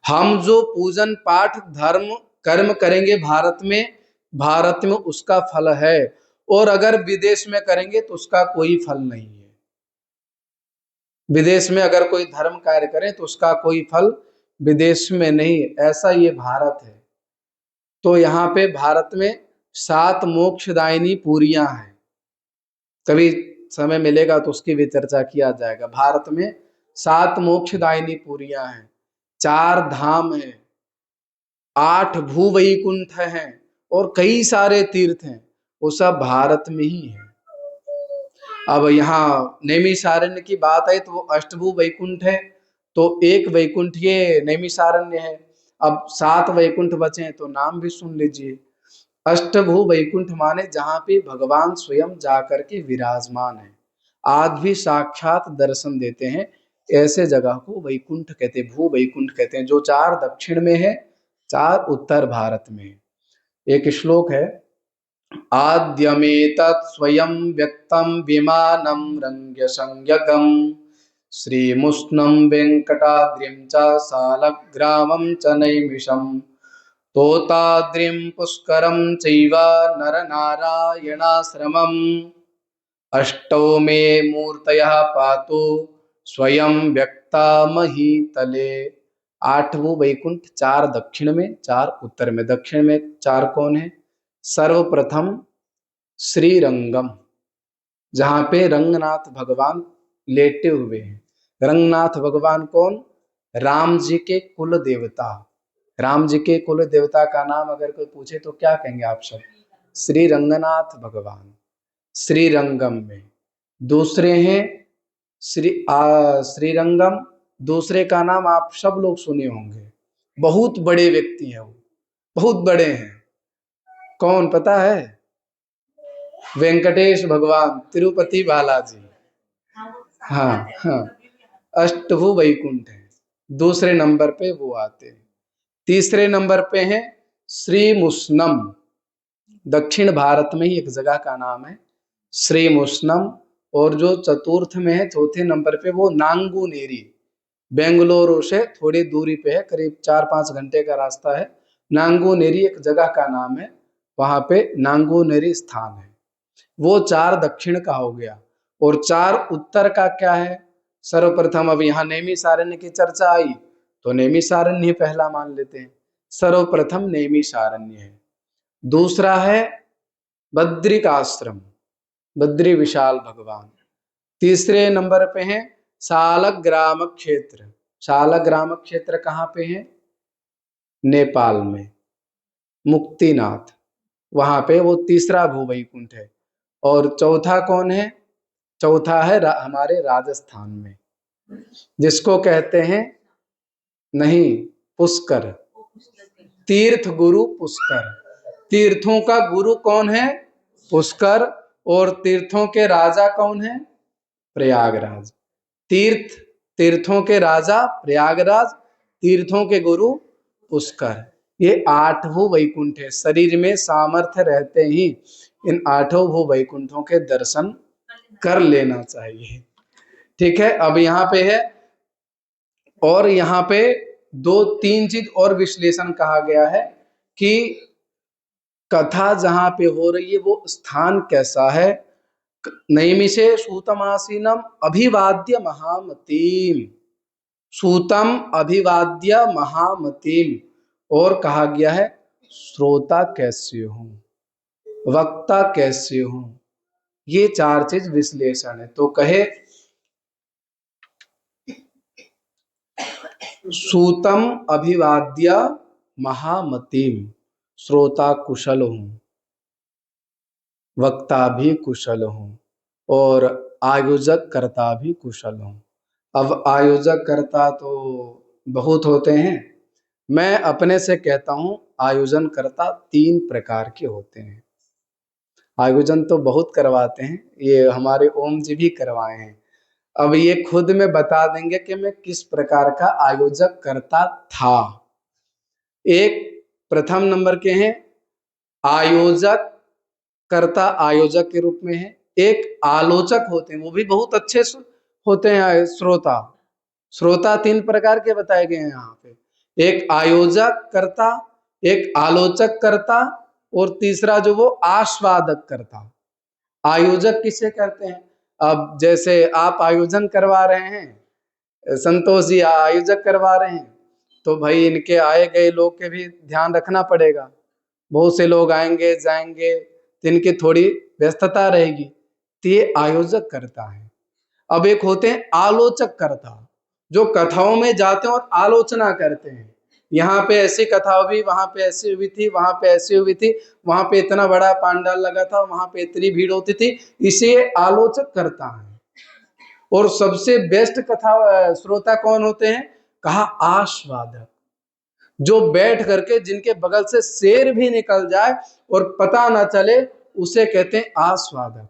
हम जो पूजन पाठ धर्म कर्म करेंगे भारत में उसका फल है, और अगर विदेश में करेंगे तो उसका कोई फल नहीं है। विदेश में अगर कोई धर्म कार्य करे तो उसका कोई फल विदेश में नहीं, ऐसा ये भारत है। तो यहाँ पे भारत में 7 मोक्षदायिनी पुरियां हैं। कभी समय मिलेगा तो उसकी भी चर्चा किया जाएगा। भारत में 7 मोक्षदायिनी पुरियां हैं, 4 धाम हैं, 8 भू वैकुंठ हैं, और कई सारे तीर्थ हैं, वो सब भारत में ही है। अब यहाँ नैमिषारण्य की बात है तो वो अष्टभू वैकुंठ है, तो एक वैकुंठ ये नैमिषारण्य है। अब 7 वैकुंठ बचे हैं तो नाम भी सुन लीजिए। अष्टभू वैकुंठ माने जहाँ पे भगवान स्वयं जाकर के विराजमान है, आज भी साक्षात दर्शन देते हैं, ऐसे जगह को वैकुंठ कहते हैं, भू वैकुंठ कहते हैं, जो 4 दक्षिण में है, 4 उत्तर भारत में है। एक श्लोक है, आद्यमेतत् स्वयं व्यक्तं विमानं रङ्ग्यसंज्ञकम् श्रीमुष्णं वेङ्कटाद्रिं च सालग्रामं च नैमिषम् तोताद्रिं पुष्करं चैव नरनारायणाश्रमम् अष्टौ मे मूर्तयः पातु स्वयं व्यक्ता महीतले। 8वां वैकुंठ 4 दक्षिण में, 4 उत्तर में। दक्षिण में 4 कौन है? सर्वप्रथम श्रीरंगम, जहां पे रंगनाथ भगवान लेटे हुए हैं। रंगनाथ भगवान कौन? राम जी के कुल देवता। राम जी के कुल देवता का नाम अगर कोई पूछे तो क्या कहेंगे आप सब? श्री रंगनाथ भगवान, श्रीरंगम में। दूसरे हैं श्रीरंगम, दूसरे का नाम आप सब लोग सुने होंगे, बहुत बड़े व्यक्ति हैं वो, बहुत बड़े हैं। कौन पता है? वेंकटेश भगवान, तिरुपति बालाजी। हाँ हाँ, अष्टभु वैकुंठ है, दूसरे नंबर पे वो आते हैं। तीसरे नंबर पे है श्रीमुष्णम, दक्षिण भारत में ही एक जगह का नाम है श्रीमुष्णम। और जो चतुर्थ में है, चौथे नंबर पे, वो नांगुनेरी, बेंगलुरु से थोड़ी दूरी पे है, करीब 4-5 घंटे का रास्ता है। नांगुनेरी एक जगह का नाम है, वहां पे नांगुनेरी स्थान है। वो 4 दक्षिण का हो गया। और 4 उत्तर का क्या है? सर्वप्रथम, अब यहाँ नैमिषारण्य की चर्चा आई तो नैमिषारण्य ही पहला मान लेते हैं। सर्वप्रथम नैमिषारण्य है। दूसरा है बद्रिकाश्रम, बद्री विशाल भगवान। तीसरे नंबर पे है शालग्राम क्षेत्र। शालग्राम क्षेत्र कहाँ पे है? नेपाल में, मुक्तिनाथ, वहां पे वो तीसरा भूवैकुंठ है। और चौथा कौन है? चौथा है हमारे राजस्थान में, जिसको कहते हैं, नहीं, पुष्कर, तीर्थ गुरु पुष्कर। तीर्थों का गुरु कौन है? पुष्कर। और तीर्थों के राजा कौन है? प्रयागराज। तीर्थों के राजा प्रयागराज, तीर्थों के गुरु पुष्कर। ये 8 वैकुंठ है। शरीर में सामर्थ्य रहते ही इन 8 वैकुंठों के दर्शन कर लेना चाहिए। ठीक है, अब यहाँ पे है, और यहाँ पे 2-3 चीज और विश्लेषण कहा गया है कि कथा जहां पे हो रही है वो स्थान कैसा है। नैमिषे सूतमासीनम अभिवाद्य महामतीम, सूतम अभिवाद्य महामतीम। और कहा गया है श्रोता कैसे हूं, वक्ता कैसे हूं। ये 4 चीज विश्लेषण है। तो कहे सूतम अभिवाद्य महामतीम, श्रोता कुशल हूं, वक्ता भी कुशल हूं, और आयोजक कर्ता भी कुशल हूं। अब आयोजक कर्ता तो बहुत होते हैं, मैं अपने से कहता हूं आयोजन कर्ता 3 प्रकार के होते हैं। आयोजन तो बहुत करवाते हैं, ये हमारे ओम जी भी करवाए हैं। अब ये खुद में बता देंगे कि मैं किस प्रकार का आयोजक करता था। एक प्रथम नंबर के हैं आयोजक कर्ता, आयोजक के रूप में है। एक आलोचक होते हैं, वो भी बहुत अच्छे होते हैं श्रोता। श्रोता 3 प्रकार के बताए गए हैं यहाँ पे, एक आयोजक कर्ता, एक आलोचक कर्ता, और तीसरा जो वो आस्वादक कर्ता। आयोजक किसे कहते हैं? अब जैसे आप आयोजन करवा रहे हैं, संतोष जी आयोजक करवा रहे हैं, तो भाई इनके आए गए लोग के भी ध्यान रखना पड़ेगा। बहुत से लोग आएंगे जाएंगे तो इनकी थोड़ी व्यस्तता रहेगी, तो ये आयोजक करता है। अब एक होते हैं आलोचक कर्ता, जो कथाओं में जाते हैं और आलोचना करते हैं। यहाँ पे ऐसी कथा हुई, वहां पे ऐसी हुई थी, वहां पे ऐसी हुई थी, वहां पे इतना बड़ा पांडाल लगा था, वहां पे इतनी भीड़ होती थी। इसे आलोचक करता है। और सबसे बेस्ट कथा श्रोता कौन होते हैं? कहा आस्वादक। जो बैठ करके, जिनके बगल से शेर भी निकल जाए और पता ना चले, उसे कहते हैं आस्वादक।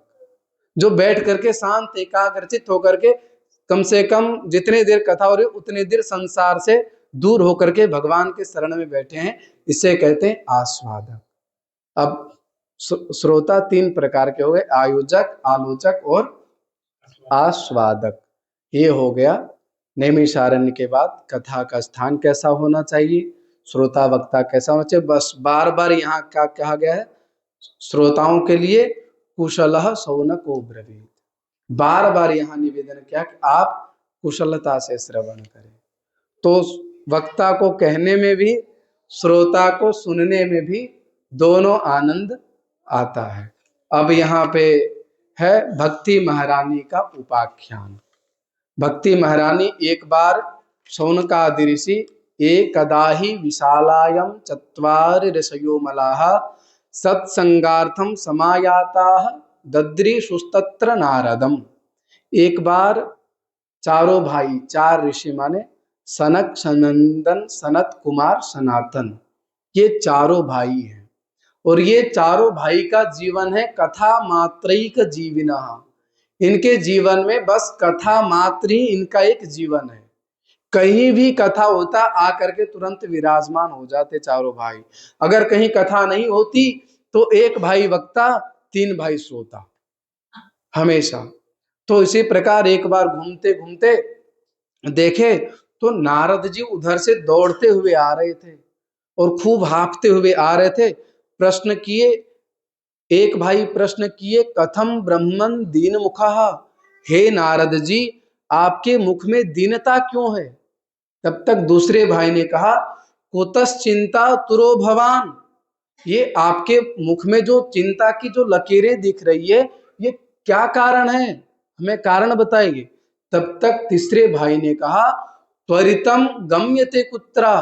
जो बैठ करके शांत एकाग्रचित होकर के, कम से कम जितने देर कथा हो रही उतनी देर संसार से दूर होकर के भगवान के शरण में बैठे हैं, इसे कहते हैं आस्वादक। अब श्रोता तीन प्रकार के हो गए, आयोजक, आलोचक और आस्वादक। ये हो गया नैमिषारण्य के बाद कथा का स्थान कैसा होना चाहिए, श्रोता वक्ता कैसा होना चाहिए। बस बार बार यहाँ क्या कहा गया है? श्रोताओं के लिए कुशलः शौनको ब्रवीत। बार बार यहाँ निवेदन किया कि आप कुशलता से श्रवण करें। तो वक्ता को कहने में भी, श्रोता को सुनने में भी दोनों आनंद आता है। अब यहाँ पे है भक्ति महारानी का उपाख्यान। भक्ति महारानी एक बार शौनकादि ऋषि एकदा ही विशालायं चत्वारि ऋषयो मलाः सत्संगार्थम समायाताः दद्रीशुस्तत्र नारदम। एक बार चारों भाई, चार ऋषि माने सनक, सनंदन, सनत कुमार, सनातन, ये चारों भाई हैं। और ये चारों भाई का जीवन है कथा मात्रैक जीविनः। इनके जीवन में बस कथा मात्र ही इनका एक जीवन है। कहीं भी कथा होता आकर के तुरंत विराजमान हो जाते चारों भाई। अगर कहीं कथा नहीं होती तो एक भाई वक्ता, तीन भाई श्रोता, हमेशा। तो इसी प्रकार एक बार घूमते घूमते देखे तो नारद जी उधर से दौड़ते हुए आ रहे थे और खूब हाँफते हुए आ रहे थे। प्रश्न किए, एक भाई प्रश्न किए, कथम ब्रह्मन दीन मुखः। हे नारद जी, आपके मुख में दीनता क्यों है? तब तक दूसरे भाई ने कहा, कुतश्चिंता तुरो भवान। ये आपके मुख में जो चिंता की जो लकीरें दिख रही है, ये क्या कारण है? हमें कारण बताइए। तब तक तीसरे भाई ने कहा, त्वरितम गम्यते कुत्रा।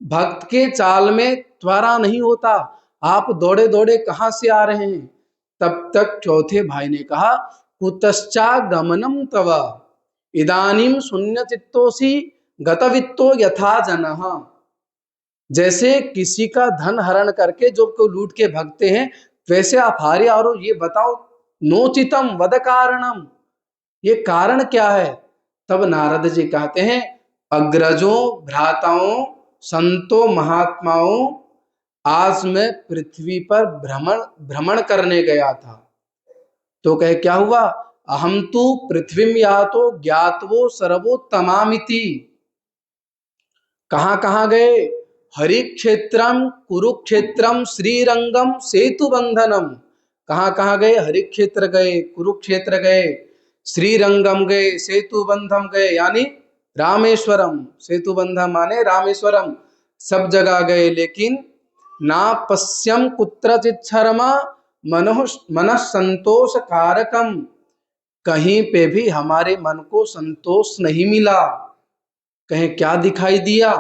भक्त के चाल में त्वरा नहीं होता, आप दौड़े दौड़े कहां से आ रहे हैं? तब तक चौथे भाई ने कहा, कुतश्चा गमनम तव इदानीम शून्य चित्तोसी गतवित्तो यथा जनः। जैसे किसी का धन हरण करके जो को लूट के भगते हैं, वैसे आप हारे आ रहे हो। ये बताओ, नोचितम वद कारणम, ये कारण क्या है? तब नारद जी कहते हैं, अग्रजों, भ्राताओं, संतों, महात्माओं, आज मैं पृथ्वी पर भ्रमण करने गया था। तो कहे क्या हुआ? अहम तु पृथ्वीम यातो ज्ञातवो सर्वोत्तमामिति। कहां कहां गए? हरिक्षेत्रम, कुरुक्षेत्रम, श्रीरंगम, सेतु बंधनम। कहां कहां गए? हरिक्षेत्र गए, कुरुक्षेत्र गए, श्रीरंगम गए, सेतु बंधम गए, यानी रामेश्वरम। सेतु बंधम माने रामेश्वरम, सब जगह गए। लेकिन ना पश्यम कुत्रचित् शर्मा मनः संतोष कारकम। कहीं पे भी हमारे मन को संतोष नहीं मिला। कहें क्या दिखाई दिया?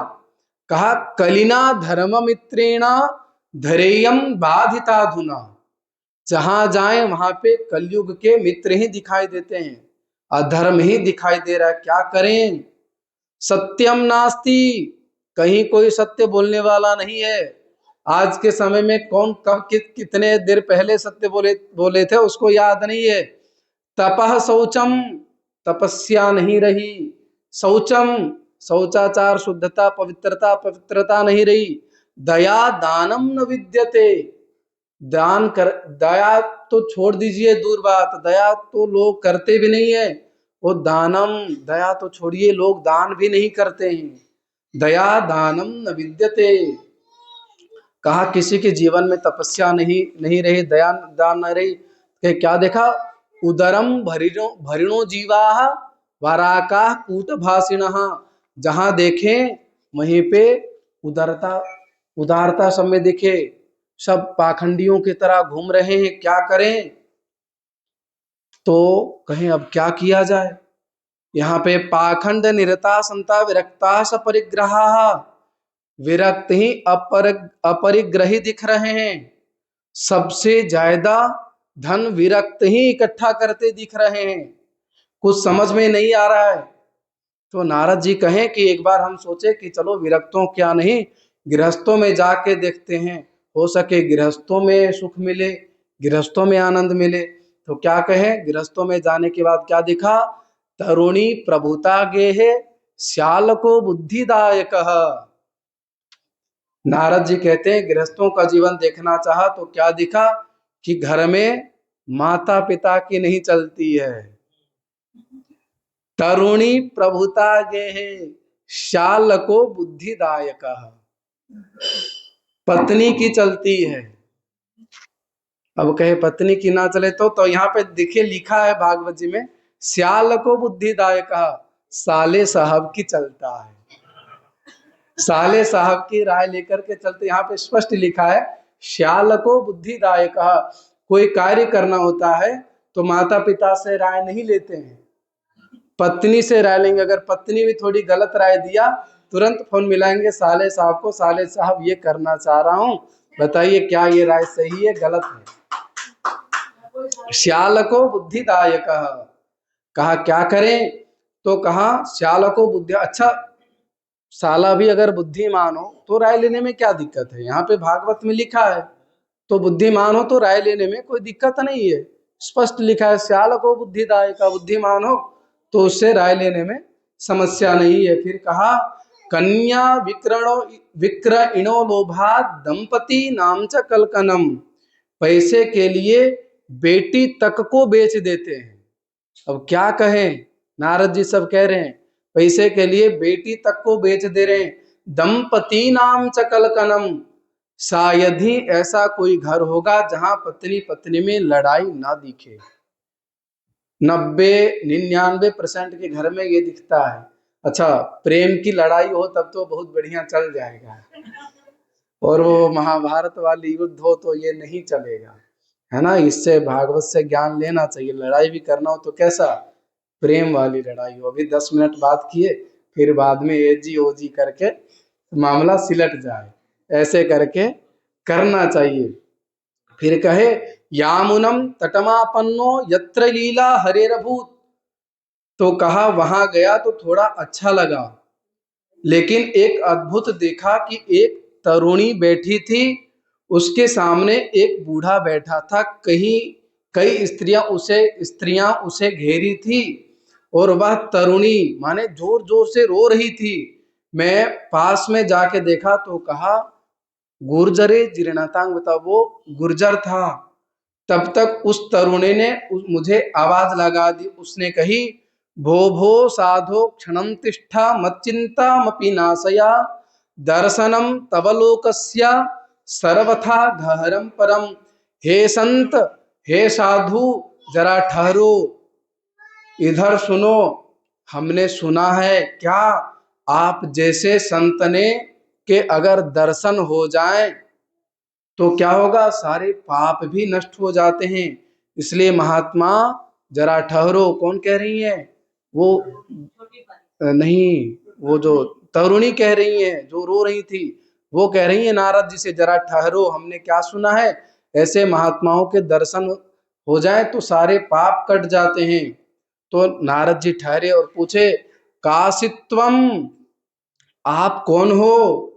कहा, कलिना धर्म मित्रेणा धैर्यम बाधिताधुना। जहां जाए वहां पे कलयुग के मित्र ही दिखाई देते हैं, अधर्म ही दिखाई दे रहा है। क्या करें? सत्यम नास्ति, कहीं कोई सत्य बोलने वाला नहीं है। आज के समय में कौन कब कितने देर पहले सत्य बोले थे उसको याद नहीं है। तपह शौचम, तपस्या नहीं रही। शौचम, शौचाचार, शुद्धता, पवित्रता, पवित्रता नहीं रही। दया दानम न विद्यते, दान कर, दया तो छोड़ दीजिए, दूर बात, दया तो लोग करते भी नहीं है। वो दानम, दया तो छोड़िए, लोग दान भी नहीं करते हैं। दया दानम न विद्यते। कहा किसी के जीवन में तपस्या नहीं रही, दया दान न रही। क्या देखा? उदरम भरिणो जीवाः वराकाः कूटभाषिणः। जहां देखें वहीं पे उदारता, उदारता सब में दिखे। सब पाखंडियों की तरह घूम रहे हैं, क्या करें? तो कहें अब क्या किया जाए? यहाँ पे पाखंड निरता संता विरक्ता स परिग्रहा। विरक्त ही अपरिग्रही दिख रहे हैं। सबसे ज्यादा धन विरक्त ही इकट्ठा करते दिख रहे हैं। कुछ समझ में नहीं आ रहा है। तो नारद जी कहें कि एक बार हम सोचे कि चलो विरक्तों क्या नहीं, गृहस्थों में जाके देखते हैं, हो सके गृहस्थों में सुख मिले, गृहस्थों में आनंद मिले। तो क्या कहें, गृहस्थों में जाने के बाद क्या दिखा, तरुणी प्रभुता गेहे श्याल को बुद्धिदायक। नारद जी कहते हैं गृहस्थों का जीवन देखना चाहा तो क्या दिखा कि घर में माता पिता की नहीं चलती है। तरुणी प्रभुता गेहे श्याल को बुद्धिदायक, पत्नी की चलती है। अब कहे पत्नी की ना चले तो यहाँ पे देखिए लिखा है भागवत जी में, श्याल को बुद्धिदायक, साले साहब की चलता है। साले साहब की राय लेकर के चलते, यहाँ पे स्पष्ट लिखा है श्याल को बुद्धिदायक। कोई कार्य करना होता है तो माता पिता से राय नहीं लेते हैं, पत्नी से राय लेंगे। अगर पत्नी भी थोड़ी गलत राय दिया तुरंत फोन मिलाएंगे साले साहब को, साले साहब ये करना चाह रहा हूं, बताइए क्या ये राय सही है गलत है। श्याल को बुद्धिदायक, कहा क्या करें, तो कहा श्याल को बुद्धि, अच्छा साला भी अगर बुद्धिमान हो तो राय लेने में क्या दिक्कत है, यहाँ पे भागवत में लिखा है। तो बुद्धिमान हो तो राय लेने में कोई दिक्कत नहीं है, स्पष्ट लिखा है श्याल को बुद्धिदायक, बुद्धिमान हो तो उससे राय लेने में समस्या नहीं है। फिर कहा कन्या विक्रयणो लोभात दंपति नाम च कलकनम, पैसे के लिए बेटी तक को बेच देते हैं। अब क्या कहें, नारद जी सब कह रहे हैं पैसे के लिए बेटी तक को बेच दे रहे हैं। दंपति नाम च कलकनम, शायद ही ऐसा कोई घर होगा जहां पत्नी पत्नी में लड़ाई ना दिखे। 90-99% के घर में ये दिखता है। अच्छा प्रेम की लड़ाई हो तब तो बहुत बढ़िया चल जाएगा, और वो महाभारत वाली युद्ध हो तो ये नहीं चलेगा, है ना। इससे भागवत से ज्ञान लेना चाहिए। लड़ाई भी करना हो तो कैसा, प्रेम वाली लड़ाई हो। अभी 10 मिनट बात किए फिर बाद में एजी ओजी करके मामला सिलट जाए, ऐसे करके करना चाहिए। फिर कहे यामुनम तटमापन्नो यत्र लीला हरेरभूत, तो कहा वहां गया तो थोड़ा अच्छा लगा, लेकिन एक अद्भुत देखा कि एक तरुणी बैठी थी, उसके सामने एक बूढ़ा बैठा था, कई स्त्रियां उसे घेरी थी, और वह तरुणी माने जोर जोर से रो रही थी। मैं पास में जाके देखा तो कहा गुर्जरे जीर्णतांग, बताओ वो गुर्जर था। तब तक उस तरुणी ने मुझे आवाज लगा दी, उसने कही भो भो साधो क्षणं तिष्ठा मच्चिंतामपि नाशया दर्शनम तवलोकस्य सर्वथा गहरम परम। हे संत, हे साधु, जरा ठहरो, इधर सुनो। हमने सुना है क्या आप जैसे संत ने के अगर दर्शन हो जाए तो क्या होगा, सारे पाप भी नष्ट हो जाते हैं। इसलिए महात्मा जरा ठहरो। कौन कह रही है, वो नहीं, वो जो तरुणी कह रही है जो रो रही थी, वो कह रही है नारद जी से जरा ठहरो, हमने क्या सुना है ऐसे महात्माओं के दर्शन हो जाए तो सारे पाप कट जाते हैं। तो नारद जी ठहरे और पूछे कासित्वम, आप कौन हो,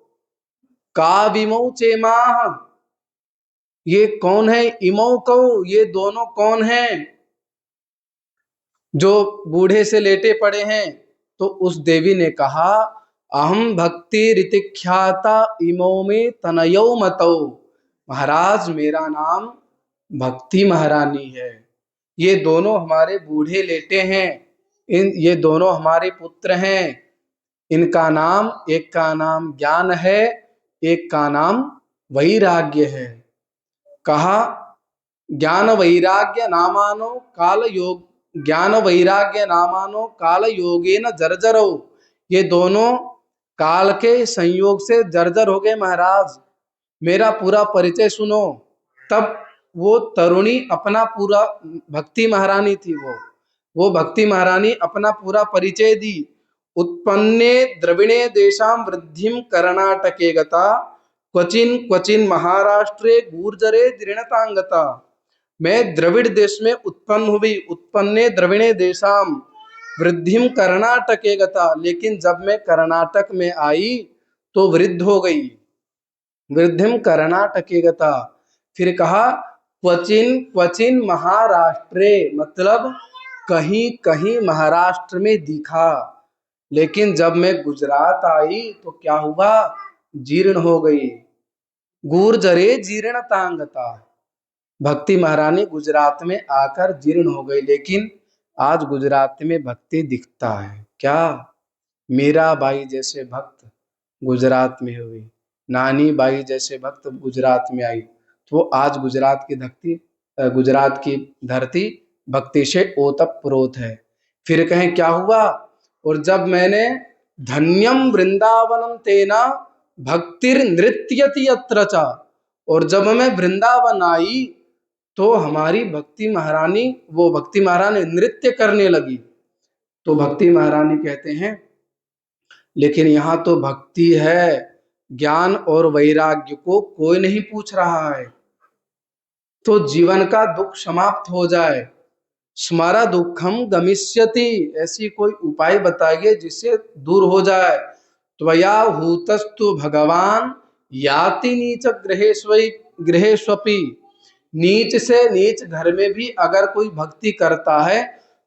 का विमौ चेमाह, ये कौन है, इमौ कौ, ये दोनों कौन हैं जो बूढ़े से लेटे पड़े हैं। तो उस देवी ने कहा अहम भक्ति ऋतिख्याता इमो में तनयो मतौ, महाराज मेरा नाम भक्ति महारानी है, ये दोनों हमारे बूढ़े लेटे हैं, ये दोनों हमारे पुत्र हैं। इनका नाम, एक का नाम ज्ञान है, एक का नाम वैराग्य है। कहा ज्ञान वैराग्य नामानो काल योग, ज्ञान वैराग्य नामानो काल योगेन जर्जरो, ये दोनों काल के संयोग से जर्जर हो गए महाराज, मेरा पूरा परिचय सुनो। तब वो तरुणी अपना पूरा, भक्ति महारानी थी वो भक्ति महारानी अपना पूरा परिचय दी। उत्पन्ने द्रविणे देशां वृद्धिं कर्णाटके गता, क्वचिन क्वचिन महाराष्ट्रे गुर्जरे दृढ़तांगता। मैं द्रविड़ देश में उत्पन्न हुई, उत्पन्ने द्रविणे देशां वृद्धिम कर्णाटके गता, लेकिन जब मैं कर्नाटक में आई तो वृद्ध हो गई। वृद्धिम कर्णाटके गता, फिर कहा क्वचिन क्वचिन महाराष्ट्रे, मतलब कहीं कहीं महाराष्ट्र में दिखा, लेकिन जब मैं गुजरात आई तो क्या हुआ, जीर्ण हो गई। गुर्जरे जीर्णतांगता, भक्ति महारानी गुजरात में आकर जीर्ण हो गई, लेकिन आज गुजरात में भक्ति दिखता है। क्या मीराबाई जैसे भक्त गुजरात में हुई, नानी बाई जैसे भक्त गुजरात में आई, तो आज गुजरात की गुजरात की धरती भक्ति से ओतप्रोत है। फिर कहें क्या हुआ, और जब मैंने धन्यम वृंदावनम तेना भक्तिर नृत्यति यत्र च, और जब मैं वृंदावन आई तो हमारी भक्ति महारानी, वो भक्ति महारानी नृत्य करने लगी। तो भक्ति महारानी कहते हैं लेकिन यहाँ तो भक्ति है, ज्ञान और वैराग्य को कोई नहीं पूछ रहा है, तो जीवन का दुख समाप्त हो जाए। स्मर दुखम गमिष्यति, ऐसी कोई उपाय बताइए जिससे दूर हो जाए। त्वया हूतस्तु भगवान याति नीच गृहेष्वपि, नीच से नीच घर में भी अगर कोई भक्ति करता है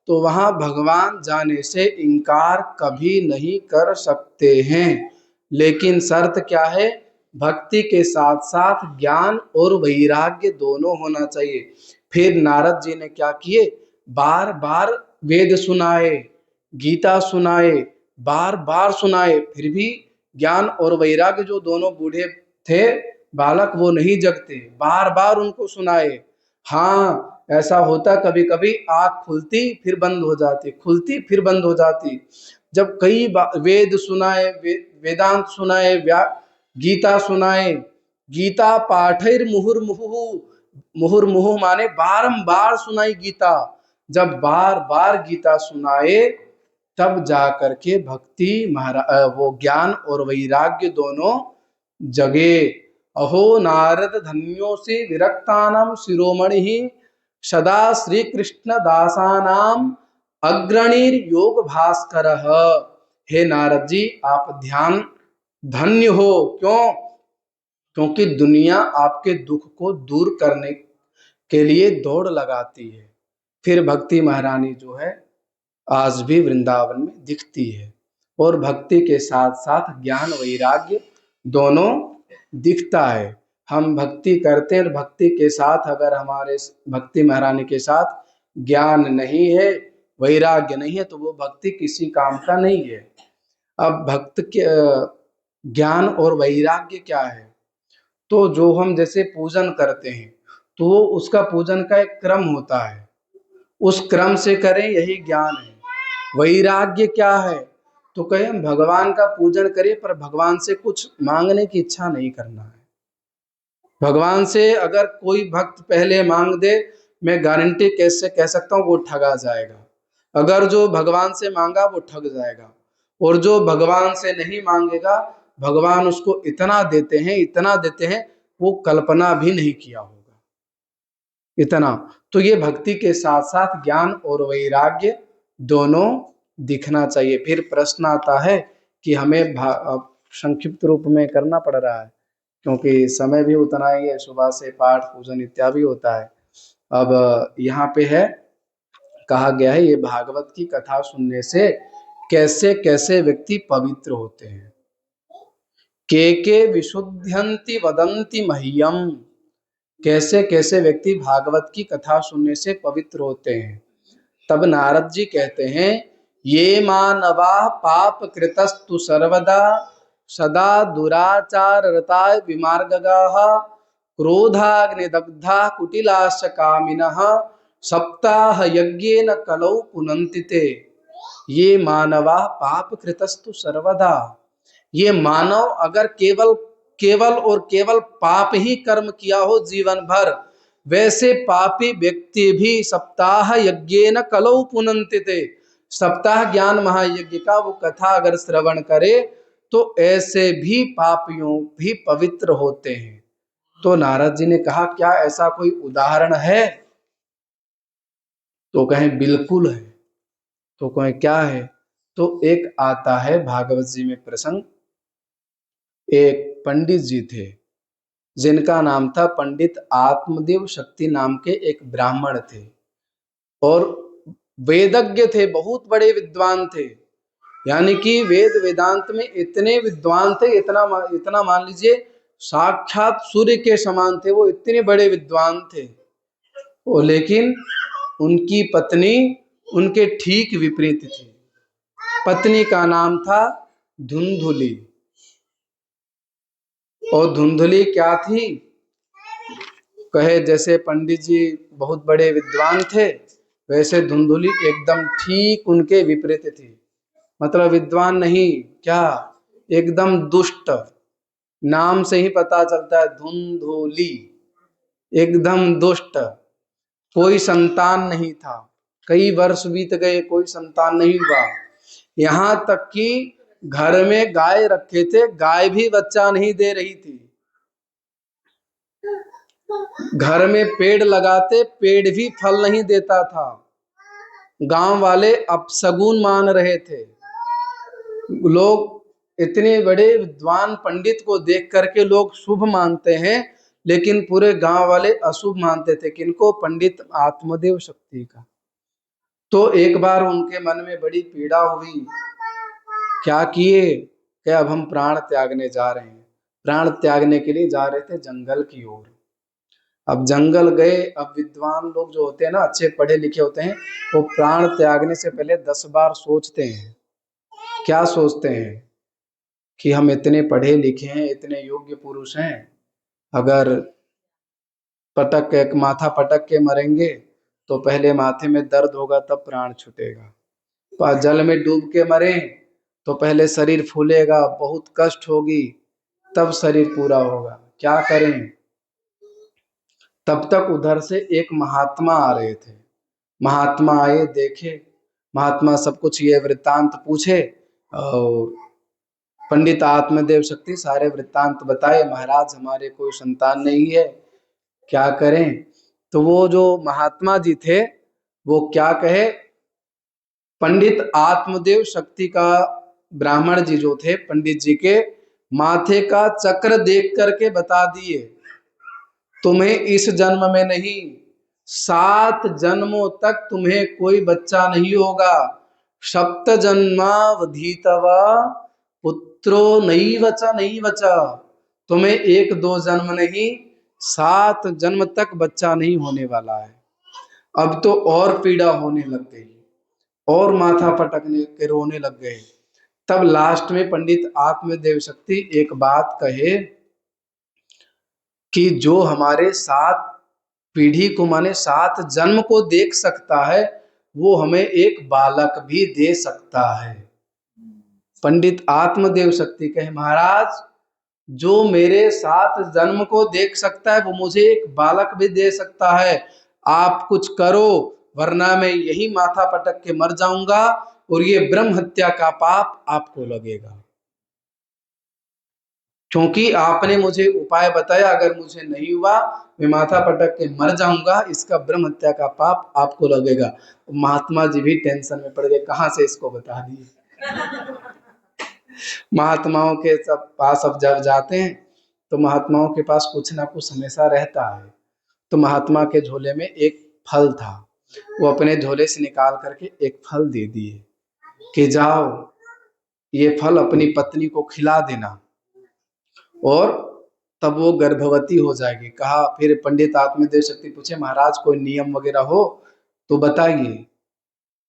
तो वहां भगवान जाने से इनकार कभी नहीं कर सकते हैं। लेकिन शर्त क्या है, भक्ति के साथ साथ ज्ञान और वैराग्य दोनों होना चाहिए। फिर नारद जी ने क्या किए, बार बार वेद सुनाए, गीता सुनाए, बार बार सुनाए, फिर भी ज्ञान और वैराग्य, जो दोनों बूढ़े थे बालक वो नहीं जगते, बार बार उनको सुनाए। हाँ ऐसा होता कभी कभी आँख खुलती फिर बंद हो जाती, खुलती फिर बंद हो जाती। जब कई वेद सुनाए, वेदांत सुनाए, गीता सुनाए, गीता पाठैर मुहुर्मुहुः, मुहुर्मुहुः माने बारंबार सुनाई गीता। जब बार बार गीता सुनाए तब जाकर के भक्ति वो ज्ञान और वैराग्य दोनों जगे। अहो नारद धन्योऽसि विरक्तानां शिरोमणि, सदा श्री कृष्ण दासानाम अग्रणीर योग भास्कर। हे नारद जी आप ध्यान धन्य हो, क्यों, क्योंकि दुनिया आपके दुख को दूर करने के लिए दौड़ लगाती है। फिर भक्ति महारानी जो है आज भी वृंदावन में दिखती है, और भक्ति के साथ साथ ज्ञान वैराग्य दोनों दिखता है। हम भक्ति करते हैं, भक्ति के साथ अगर हमारे भक्ति महारानी के साथ ज्ञान नहीं है, वैराग्य नहीं है, तो वो भक्ति किसी काम का नहीं है। अब भक्त के ज्ञान और वैराग्य क्या है, तो जो हम जैसे पूजन करते हैं तो उसका पूजन का एक क्रम होता है, उस क्रम से करें, यही ज्ञान है। वैराग्य क्या है, तो कहें हम भगवान का पूजन करें पर भगवान से कुछ मांगने की इच्छा नहीं करना है। भगवान से अगर कोई भक्त पहले मांग दे, मैं गारंटी कैसे कह सकता हूँ वो ठगा जाएगा। अगर जो भगवान से मांगा वो ठग जाएगा, और जो भगवान से नहीं मांगेगा भगवान उसको इतना देते हैं, इतना देते हैं वो कल्पना भी नहीं किया होगा, इतना। तो ये भक्ति के साथ साथ ज्ञान और वैराग्य दोनों दिखना चाहिए। फिर प्रश्न आता है कि हमें संक्षिप्त रूप में करना पड़ रहा है क्योंकि समय भी उतना ही है, सुबह से पाठ पूजन इत्यादि होता है। अब यहाँ पे है, कहा गया है ये भागवत की कथा सुनने से कैसे कैसे व्यक्ति पवित्र होते हैं। के विशुद्ध्यन्ति वदन्ति मह्यम, कैसे कैसे व्यक्ति भागवत की कथा सुनने से पवित्र होते हैं। तब नारद जी कहते हैं, ये मानवा पाप कृतस्तु सर्वदा, सदा दुराचार रता विमार्गगाः, क्रोधाग्निदग्धा कुटिलाश्च कामिनः, सप्ताह यज्ञेन कलौ पुनन्ति ते। ये मानवा पाप कृतस्तु सर्वदा, ये मानव अगर केवल और केवल पाप ही कर्म किया हो जीवन भर, वैसे पापी व्यक्ति भी सप्ताह यज्ञेन कलौ पुनन्ति ते, सप्ताह ज्ञान महायज्ञ का वो कथा अगर श्रवण करे तो ऐसे भी पापियों भी पवित्र होते हैं। तो नारद जी ने कहा क्या ऐसा कोई उदाहरण है? तो कहें बिल्कुल है। तो कहें क्या है? तो एक आता है भागवत जी में प्रसंग, एक पंडित जी थे जिनका नाम था पंडित आत्मदेव शक्ति नाम के एक ब्राह्मण थे और वेदज्ञ थे, बहुत बड़े विद्वान थे। यानी कि वेद वेदांत में इतने विद्वान थे, इतना मान लीजिए साक्षात सूर्य के समान थे, वो इतने बड़े विद्वान थे। वो लेकिन उनकी पत्नी उनके ठीक विपरीत थी। पत्नी का नाम था धुंधुली। और धुंधुली क्या थी? कहे जैसे पंडित जी बहुत बड़े विद्वान थे, वैसे धुंधुली एकदम ठीक उनके विपरीत थी। मतलब विद्वान नहीं, क्या एकदम दुष्ट। नाम से ही पता चलता है धुंधुली, एकदम दुष्ट। कोई संतान नहीं था, कई वर्ष बीत गए, कोई संतान नहीं हुआ। यहाँ तक कि घर में गाय रखे थे, गाय भी बच्चा नहीं दे रही थी। घर में पेड़ लगाते, पेड़ भी फल नहीं देता था। गांव वाले अपशगुन मान रहे थे। लोग इतने बड़े विद्वान पंडित को देख करके लोग शुभ मानते हैं, लेकिन पूरे गांव वाले अशुभ मानते थे। किनको? पंडित आत्मदेव शक्ति का। तो एक बार उनके मन में बड़ी पीड़ा हुई। क्या किए कि अब हम प्राण त्यागने जा रहे हैं। प्राण त्यागने के लिए जा रहे थे जंगल की ओर। अब जंगल गए। अब विद्वान लोग जो होते हैं ना, अच्छे पढ़े लिखे होते हैं, वो प्राण त्यागने से पहले 10 बार सोचते हैं। क्या सोचते हैं? कि हम इतने पढ़े लिखे हैं, इतने योग्य पुरुष हैं, अगर पटक के माथा पटक के मरेंगे तो पहले माथे में दर्द होगा, तब प्राण छूटेगा। जल में डूब के मरे तो पहले शरीर फूलेगा, बहुत कष्ट होगी, तब शरीर पूरा होगा। क्या करें? तब तक उधर से एक महात्मा आ रहे थे। महात्मा आए, देखे, महात्मा सब कुछ ये वृत्तांत पूछे और पंडित आत्मदेव शक्ति सारे वृत्तांत बताए। महाराज हमारे कोई संतान नहीं है, क्या करें? तो वो जो महात्मा जी थे वो क्या कहे, पंडित आत्मदेव शक्ति का ब्राह्मण जी जो थे पंडित जी के माथे का चक्र देख करके बता दिए, तुम्हें इस जन्म में नहीं, 7 जन्मों तक तुम्हें कोई बच्चा नहीं होगा। सप्त जन्मावधीतवा पुत्रो नैव च, तुम्हें 1-2 जन्म नहीं, 7 जन्म तक बच्चा नहीं होने वाला है। अब तो और पीड़ा होने लग गई और माथा पटकने के रोने लग गए। तब लास्ट में पंडित आत्मदेव शक्ति एक बात कहे कि जो हमारे 7 पीढ़ी को माने 7 जन्म को देख सकता है, वो हमें एक बालक भी दे सकता है। पंडित आत्मदेव शक्ति कहे, महाराज जो मेरे 7 जन्म को देख सकता है, वो मुझे एक बालक भी दे सकता है। आप कुछ करो, वरना मैं यही माथा पटक के मर जाऊंगा और ये ब्रह्म हत्या का पाप आपको लगेगा। क्योंकि आपने मुझे उपाय बताया, अगर मुझे नहीं हुआ मैं माथा पटक के मर जाऊंगा, इसका ब्रह्म हत्या का पाप आपको लगेगा। महात्मा जी भी टेंशन में पड़ गए, कहां से इसको बता दिए। महात्माओं के सब पास अब जब जाते हैं तो महात्माओं के पास कुछ ना कुछ हमेशा रहता है। तो महात्मा के झोले में एक फल था, वो अपने झोले से निकाल करके एक फल दे दिए कि जाओ ये फल अपनी पत्नी को खिला देना और तब वो गर्भवती हो जाएगी। कहा, फिर पंडित आत्मदेव शक्ति पूछे, महाराज कोई नियम वगैरह हो तो बताइए।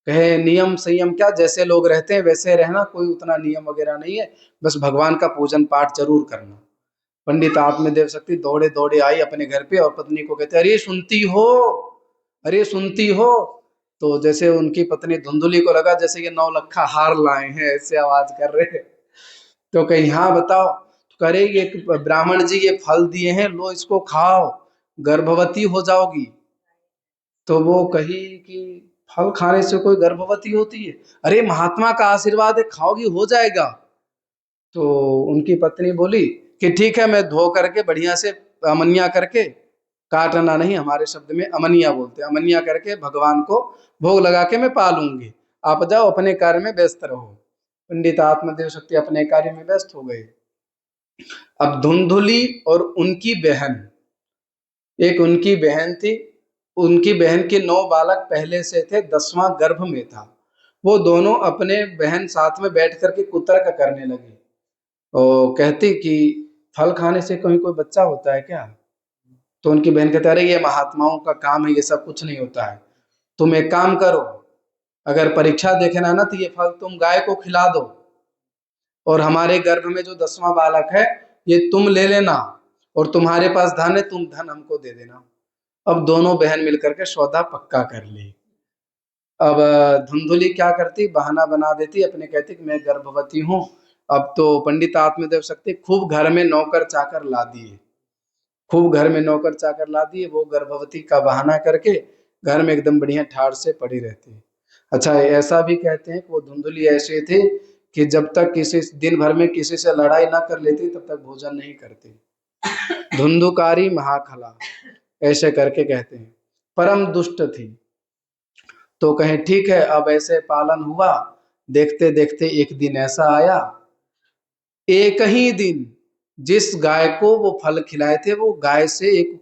कहे, नियम संयम क्या, जैसे लोग रहते हैं वैसे रहना, कोई उतना नियम वगैरह नहीं है, बस भगवान का पूजन पाठ जरूर करना। पंडित आत्मदेव शक्ति दौड़े दौड़े आई अपने घर पे और पत्नी को कहते, अरे सुनती हो, अरे सुनती हो। तो जैसे उनकी पत्नी धुंधुली को लगा जैसे ये 9 लखा हार लाए हैं, ऐसे आवाज कर रहे। तो कहीं हाँ बताओ। तो करे, ये ब्राह्मण जी ये फल दिए हैं, लो इसको खाओ, गर्भवती हो जाओगी। तो वो कही कि फल खाने से कोई गर्भवती होती है? अरे महात्मा का आशीर्वाद है, खाओगी हो जाएगा। तो उनकी पत्नी बोली कि ठीक है, मैं धो करके बढ़िया से अमनिया करके, काटना नहीं, हमारे शब्द में अमनिया बोलते हैं, अमनिया करके भगवान को भोग लगा के मैं पालूंगी, आप जाओ अपने कार्य में व्यस्त रहो। पंडित आत्मदेव शक्ति अपने कार्य में व्यस्त हो गए। अब धुंधुली और उनकी बहन, एक उनकी बहन थी, उनकी बहन के 9 बालक पहले से थे, 10वां गर्भ में था। वो दोनों अपने बहन साथ में बैठ करके कुतर्क करने लगी और कहती कि फल खाने से कहीं कोई बच्चा होता है क्या? तो उनकी बहन कहती अरे ये महात्माओं का काम है, ये सब कुछ नहीं होता है। तुम एक काम करो, अगर परीक्षा देखना ना तो ये फल तुम गाय को खिला दो, और हमारे गर्भ में जो 10वां बालक है ये तुम ले लेना, और तुम्हारे पास धन है, तुम धन हमको दे देना। अब दोनों बहन मिलकर के सौदा पक्का कर ली। अब धुंधुली क्या करती, बहाना बना देती, अपने कहती कि मैं गर्भवती हूँ। अब तो पंडित आत्मदेव शक्ति खूब घर में नौकर चाकर ला दिए, खूब घर में नौकर चाकर ला दिए। वो गर्भवती का बहाना करके घर में एकदम बढ़िया ठाड़ से पड़ी रहती है। अच्छा, ऐसा भी कहते हैं कि वो धुंधुली ऐसे थे कि जब तक किसी दिन भर में किसी से लड़ाई ना कर लेती तब तक भोजन नहीं करती। धुंधुकारी महाखला ऐसे करके कहते हैं, परम दुष्ट थी। तो कहें ठीक है, अब ऐसे पालन हुआ। देखते देखते एक दिन ऐसा आया, एक ही दिन जिस गाय को वो फल खिलाए थे वो गाय से एक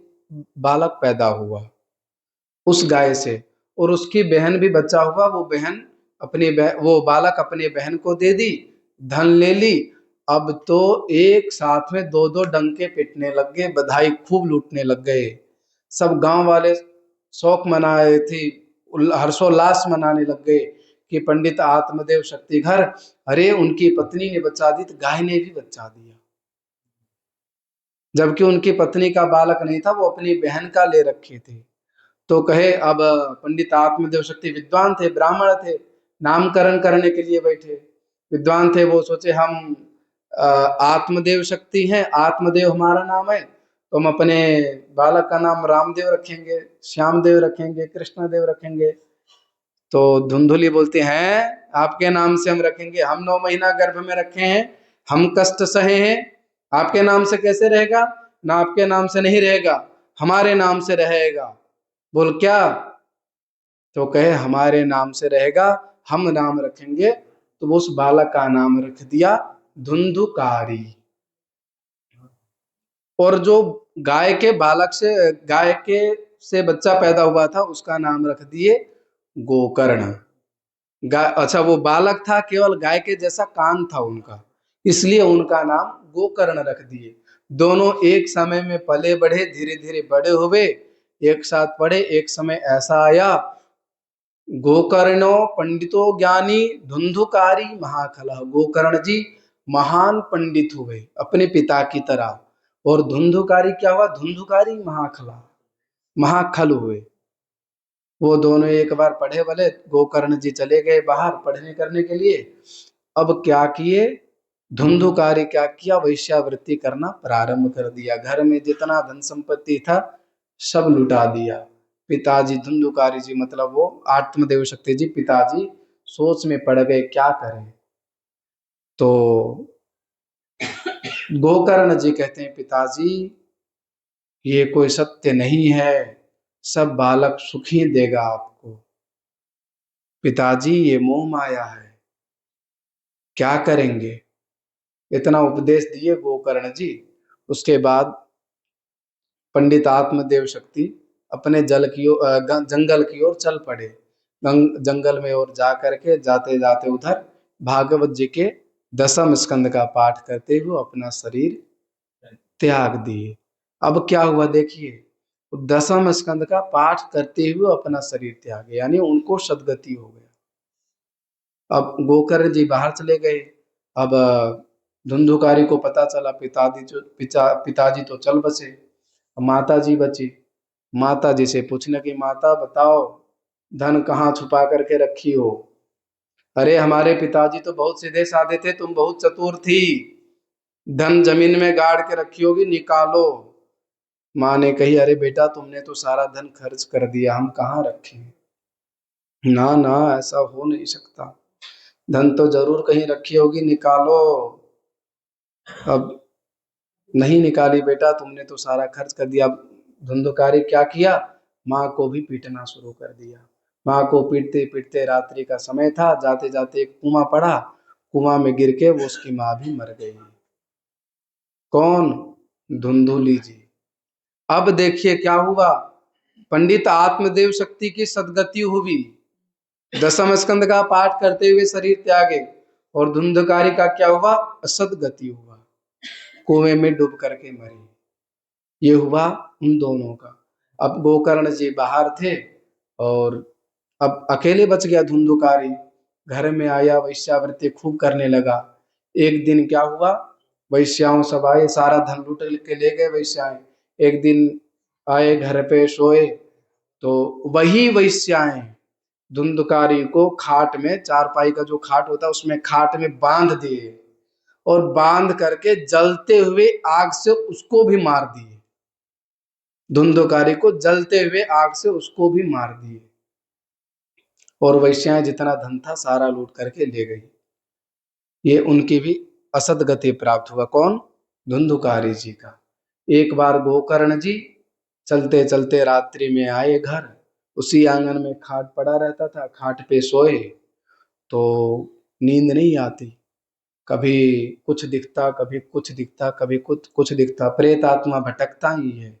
बालक पैदा हुआ, उस गाय से, और उसकी बहन भी बच्चा हुआ। वो बहन वो बालक अपने बहन को दे दी, धन ले ली। अब तो एक साथ में 2-2 डंके पिटने लग गए, बधाई खूब लूटने लग गए। सब गांव वाले शौक मनाए थे, हर्षोल्लास मनाने लग गए कि पंडित आत्मदेव शक्ति घर, अरे उनकी पत्नी ने बच्चा दी तो गाय ने भी बच्चा दिया। जबकि उनकी पत्नी का बालक नहीं था, वो अपनी बहन का ले रखे थे। तो कहे, अब पंडित आत्मदेव शक्ति विद्वान थे, ब्राह्मण थे, नामकरण करने के लिए बैठे। विद्वान थे, वो सोचे हम आत्मदेव शक्ति हैं, आत्मदेव हमारा नाम है, तो हम अपने बालक का नाम रामदेव रखेंगे, श्यामदेव रखेंगे, कृष्णदेव रखेंगे। तो धुंधुली बोलते हैं आपके नाम से हम रखेंगे, हम 9 महीना गर्भ में रखे हैं, हम कष्ट सहे हैं, आपके नाम से कैसे रहेगा? ना आपके नाम से नहीं रहेगा, हमारे नाम से रहेगा। बोल क्या? तो कहे हमारे नाम से रहेगा, हम नाम रखेंगे। तो वो उस बालक का नाम रख दिया धुंधुकारी। और जो गाय के बालक से, गाय के से बच्चा पैदा हुआ था, उसका नाम रख दिए गोकर्ण। गाय, अच्छा वो बालक था, केवल गाय के जैसा कान था उनका, इसलिए उनका नाम गोकर्ण रख दिए। दोनों एक समय में पले बढ़े, धीरे धीरे बड़े हुए, एक साथ पढ़े। एक समय ऐसा आया, गोकर्णो पंडितो ज्ञानी धुंधुकारी महाखला। गोकर्ण जी महान पंडित हुए अपने पिता की तरह, और धुंधुकारी क्या हुआ? धुंधुकारी महाखला, महाखल हुए। वो दोनों एक बार पढ़े भले, गोकर्ण जी चले गए बाहर पढ़ने करने के लिए। अब क्या किए, धुंधुकारी क्या किया, वैश्यावृत्ति करना प्रारंभ कर दिया। घर में जितना धन संपत्ति था सब लुटा दिया। पिताजी धुंधुकारी जी, मतलब वो आत्मदेव शक्ति जी पिताजी सोच में पड़ गए क्या करें। तो गोकर्ण जी कहते हैं पिताजी ये कोई सत्य नहीं है, सब बालक सुखी देगा आपको। पिताजी ये मोह माया है, क्या करेंगे? इतना उपदेश दिए गोकर्ण जी। उसके बाद पंडित आत्मदेव शक्ति अपने जंगल की ओर चल पड़े। जंगल में और जा करके जाते जाते उधर भागवत जी के 10वें स्कंद का पाठ करते हुए अपना शरीर त्याग दिए। अब क्या हुआ देखिए, 10वें स्कंद का पाठ करते हुए अपना शरीर त्याग, यानी उनको सदगति हो गया। अब गोकर्ण जी बाहर चले गए। अब धुंधुकारी को पता चला, पिताजी तो चल बसे, माता जी बची। माता जी से पूछने की, माता बताओ धन कहाँ छुपा करके रखी हो? अरे हमारे पिताजी तो बहुत सीधे साधे थे, तुम बहुत चतुर थी, धन जमीन में गाड़ के रखी होगी, निकालो। माँ ने कही, अरे बेटा तुमने तो सारा धन खर्च कर दिया, हम कहाँ रखें। ना ना, ऐसा हो नहीं सकता। धन तो जरूर कहीं रखी होगी, निकालो। अब नहीं निकाली बेटा, तुमने तो सारा खर्च कर दिया। धुंधकारी क्या किया, माँ को भी पीटना शुरू कर दिया। माँ को पीटते पीटते, रात्रि का समय था, जाते जाते एक कुआं पड़ा, कुआं में गिर के वो उसकी माँ भी मर गई। कौन, धुंधुली जी। अब देखिए क्या हुआ, पंडित आत्मदेव शक्ति की सदगति हुई, दसम स्कंद का पाठ करते हुए शरीर त्यागे, और धुंधकारी का क्या हुआ, असदगति हुआ, कुएं में डूब करके मरी। ये हुआ उन दोनों का। अब गोकर्ण जी बाहर थे, और अब अकेले बच गया धुंधुकारी। घर में आया, वैश्यावृत्ति खूब करने लगा। एक दिन क्या हुआ, वैश्याओं सब आए, सारा धन लूट के ले गए वैश्याएं। एक दिन आए, घर पे सोए, तो वही वैश्याएं धुंधुकारी को खाट में, चारपाई का जो खाट होता है उसमें, खाट में बांध दिए, और बांध करके जलते हुए आग से उसको भी मार दिए। धुंधुकारी को जलते हुए आग से उसको भी मार दिए, और वैश्याएं जितना धन था सारा लूट करके ले गई। ये उनकी भी असद गति प्राप्त हुआ। कौन, धुंधुकारी जी का। एक बार गोकर्ण जी चलते चलते रात्रि में आए घर, उसी आंगन में खाट पड़ा रहता था, खाट पे सोए, तो नींद नहीं आती, कभी कुछ दिखता, कभी कुछ दिखता, कभी कुछ कुछ दिखता, प्रेत आत्मा भटकता ही है।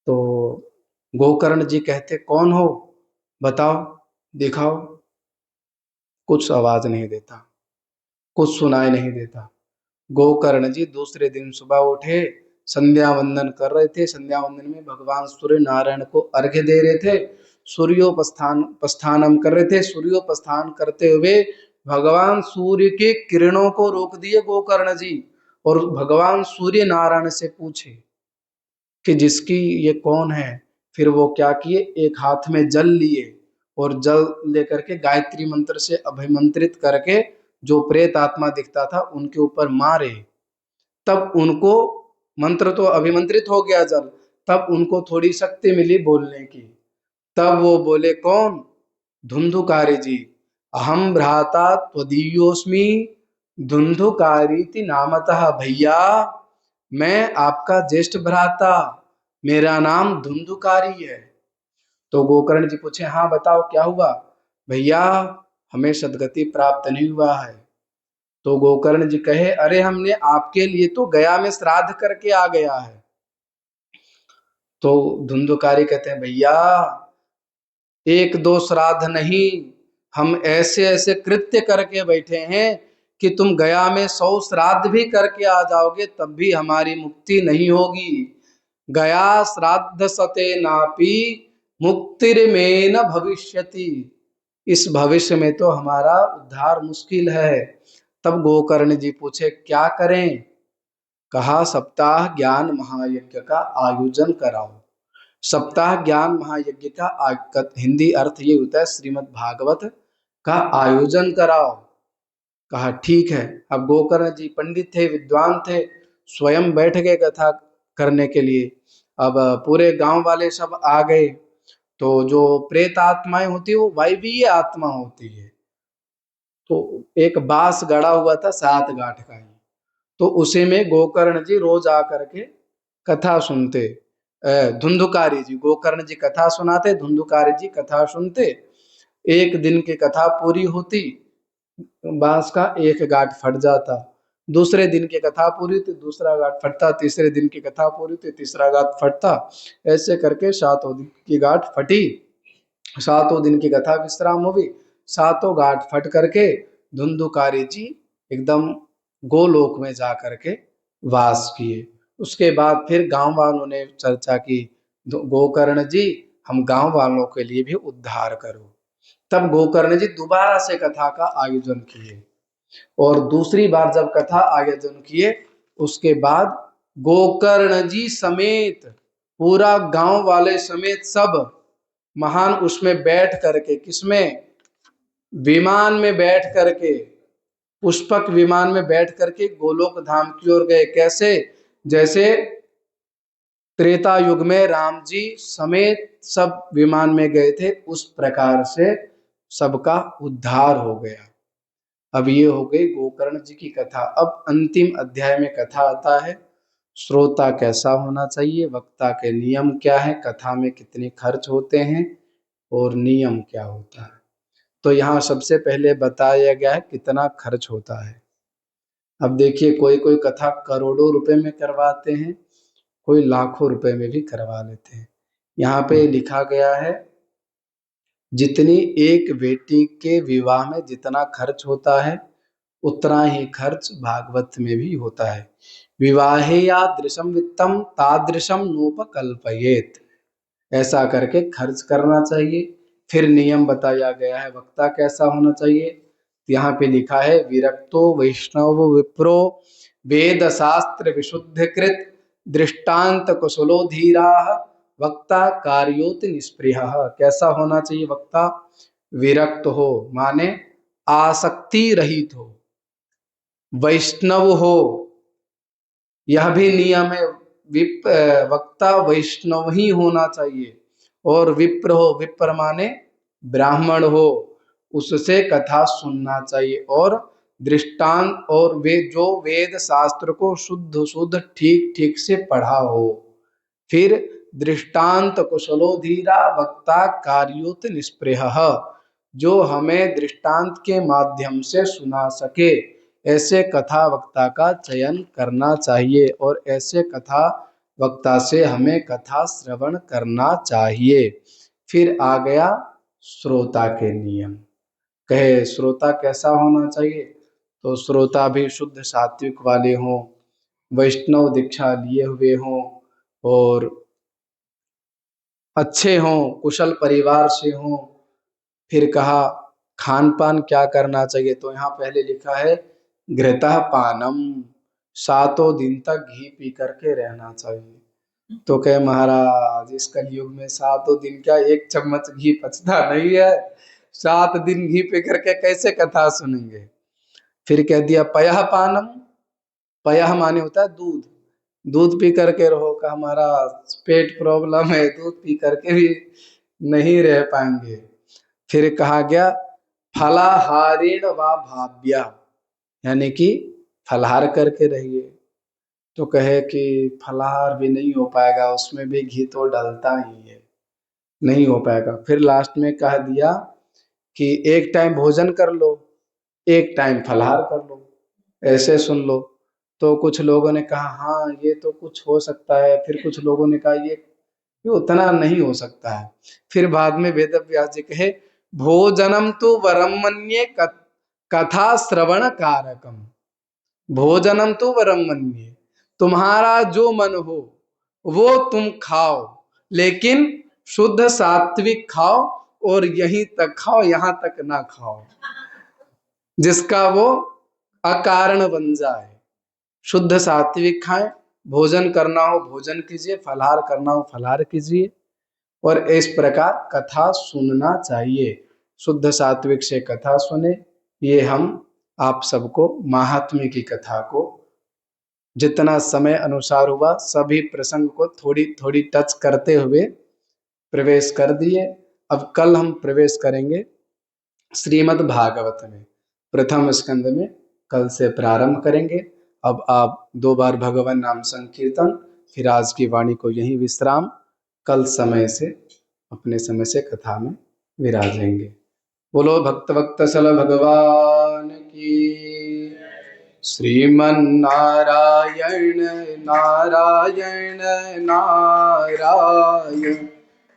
तो गोकर्ण जी कहते, कौन हो, बताओ, दिखाओ। कुछ आवाज नहीं देता, कुछ सुनाई नहीं देता। गोकर्ण जी दूसरे दिन सुबह उठे, संध्या वंदन कर रहे थे, संध्या वंदन में भगवान सूर्य नारायण को अर्घ्य दे रहे थे, सूर्योपस्थानम कर रहे थे। सूर्योपस्थान करते हुए भगवान सूर्य के किरणों को रोक दिए गोकर्ण जी, और भगवान सूर्य नारायण से पूछे कि जिसकी ये कौन है। फिर वो क्या किए, एक हाथ में जल लिए, और जल लेकर के गायत्री मंत्र से अभिमंत्रित करके जो प्रेत आत्मा दिखता था उनके ऊपर मारे। तब उनको, मंत्र तो अभिमंत्रित हो गया जल, तब उनको थोड़ी शक्ति मिली बोलने की। तब वो बोले, कौन, धुंधुकारी जी, अहम भ्राता त्वदीयोस्मि धुंधुकारीति नामतः। भैया, मैं आपका ज्येष्ठ भ्राता, मेरा नाम धुंधुकारी है। तो गोकर्ण जी पूछे, हाँ बताओ क्या हुआ। भैया, हमें सदगति प्राप्त नहीं हुआ है। तो गोकर्ण जी कहे, अरे हमने आपके लिए तो गया में श्राद्ध करके आ गया है। तो धुंधुकारी कहते हैं, भैया एक दो श्राद्ध नहीं, हम ऐसे ऐसे कृत्य करके बैठे हैं कि तुम गया में 100 श्राद्ध भी करके आ जाओगे तब भी हमारी मुक्ति नहीं होगी। गया श्राद्ध सते नापी मुक्तिर्मे न भविष्यति। इस भविष्य में तो हमारा उद्धार मुश्किल है। तब गोकर्ण जी पूछे, क्या करें। कहा, सप्ताह ज्ञान महायज्ञ का आयोजन कराओ। सप्ताह ज्ञान महायज्ञ का हिंदी अर्थ ये होता है, श्रीमद् भागवत का आयोजन कराओ। कहा ठीक है। अब गोकर्ण जी पंडित थे, विद्वान थे, स्वयं बैठ गए कथा करने के लिए। अब पूरे गांव वाले सब आ गए। तो जो प्रेत आत्माएं होती है वो वायवीय आत्मा होती है। तो एक बांस गड़ा हुआ था 7 गांठ का ही, तो उसी में गोकर्ण जी रोज आकर के कथा सुनते। धुंधुकारी जी, गोकर्ण जी कथा सुनाते, धुंधुकारी जी कथा सुनते। एक दिन की कथा पूरी होती, बांस का एक गांठ फट जाता। दूसरे दिन की कथा पूरी थी, दूसरा गांठ फटता। तीसरे दिन की कथा पूरी थी, तीसरा गांठ फटता। ऐसे करके 7वें दिन की गांठ फटी। 7वें दिन की कथा विश्राम हुई, 7 गांठ फट करके धुंधुकारी जी एकदम गोलोक में जा करके वास किए। उसके बाद फिर गांव वालों ने चर्चा की, गोकर्ण जी, हम गांव वालों के लिए भी उद्धार करो। तब गोकर्ण जी दोबारा से कथा का आयोजन किए, और दूसरी बार जब कथा आयोजन किए, उसके बाद गोकर्ण जी समेत पूरा गांव वाले समेत सब महान उसमें बैठ करके, किसमें, विमान में बैठ करके, पुष्पक विमान में बैठ करके गोलोक धाम की ओर गए। कैसे, जैसे त्रेता युग में राम जी समेत सब विमान में गए थे, उस प्रकार से सबका उद्धार हो गया। अब ये हो गई गोकर्ण जी की कथा। अब अंतिम अध्याय में कथा आता है। श्रोता कैसा होना चाहिए, वक्ता के नियम क्या है, कथा में कितने खर्च होते हैं और नियम क्या होता है। तो यहाँ सबसे पहले बताया गया है कितना खर्च होता है। अब देखिए, कोई कोई कथा करोड़ों रुपए में करवाते हैं, कोई लाखों रुपए में भी करवा लेते हैं। यहाँ पे लिखा गया है जितनी एक बेटी के विवाह में जितना खर्च होता है उतना ही खर्च भागवत में भी होता है। विवाहे यादृशम वित्तम तादृशम नोपकल्पयेत, ऐसा करके खर्च करना चाहिए। फिर नियम बताया गया है वक्ता कैसा होना चाहिए। यहाँ पे लिखा है विरक्तो वैष्णव विप्रो वेद शास्त्र विशुद्ध कृत दृष्टांत कुशलो धीरा वक्ता कार्योत निष्प्रिय। कैसा होना चाहिए वक्ता? विरक्त हो माने आसक्ति रहित हो, वैष्णव हो, यह भी नियम है। वक्ता वैष्णव ही होना चाहिए। और विप्र हो, विप्र माने ब्राह्मण हो, उससे कथा सुनना चाहिए। और दृष्टांत और वे जो वेद शास्त्र को शुद्ध शुद्ध ठीक ठीक से पढ़ा हो। फिर दृष्टांत कुशलो धीरा वक्ता कार्योत निष्प्रेह, जो हमें दृष्टांत के माध्यम से सुना सके, ऐसे कथा वक्ता का चयन करना चाहिए। और ऐसे कथा वक्ता से हमें कथा श्रवण करना चाहिए। फिर आ गया श्रोता के नियम। कहे श्रोता कैसा होना चाहिए? तो श्रोता भी शुद्ध सात्विक वाले हों, वैष्णव दीक्षा लिए हुए हों और अच्छे हों, कुशल परिवार से हों। फिर कहा खान पान क्या करना चाहिए, तो यहाँ पहले लिखा है घृतः पानम, 7 दिन तक घी पी करके रहना चाहिए। तो कहे महाराज इस कलयुग में 7 दिन क्या 1 चम्मच घी पचता नहीं है, 7 दिन घी पी करके कैसे कथा सुनेंगे। फिर कह दिया पयः पानम, पयः माने होता है दूध, दूध पी करके रहो। का हमारा पेट प्रॉब्लम है, दूध पी करके भी नहीं रह पाएंगे। फिर कहा गया फलाहारेण वा भाव्या, यानी कि फलाहार करके रहिए। तो कहे कि फलाहार भी नहीं हो पाएगा, उसमें भी घी तो डलता ही है, नहीं हो पाएगा। फिर लास्ट में कह दिया कि एक टाइम भोजन कर लो, एक टाइम फलाहार कर लो, ऐसे सुन लो। तो कुछ लोगों ने कहा हाँ ये तो कुछ हो सकता है। फिर कुछ लोगों ने कहा ये उतना नहीं हो सकता है। फिर बाद में वेद व्यास जी कहे भोजनम तो वरम मन्ये कथा श्रवण कारकम, भोजनम तो वरम मन्ये, तुम्हारा जो मन हो वो तुम खाओ, लेकिन शुद्ध सात्विक खाओ और यहीं तक खाओ, यहां तक ना खाओ जिसका वो अकारण बन जाए। शुद्ध सात्विक खाएं, भोजन करना हो भोजन कीजिए, फलाहार करना हो फलाहार कीजिए। और इस प्रकार कथा सुनना चाहिए, शुद्ध सात्विक से कथा सुने। ये हम आप सबको महात्म्य की कथा को जितना समय अनुसार हुआ सभी प्रसंग को थोड़ी थोड़ी टच करते हुए प्रवेश कर दिए। अब कल हम प्रवेश करेंगे श्रीमद् भागवत में, प्रथम स्कंद में कल से प्रारंभ करेंगे। अब आप 2 बार भगवान नाम संकीर्तन, फिर आज की वाणी को यहीं विश्राम। कल समय से अपने समय से कथा में विराजेंगे। बोलो भक्त वत्सल भगवान की। श्रीमन्नारायण नारायण नारायण,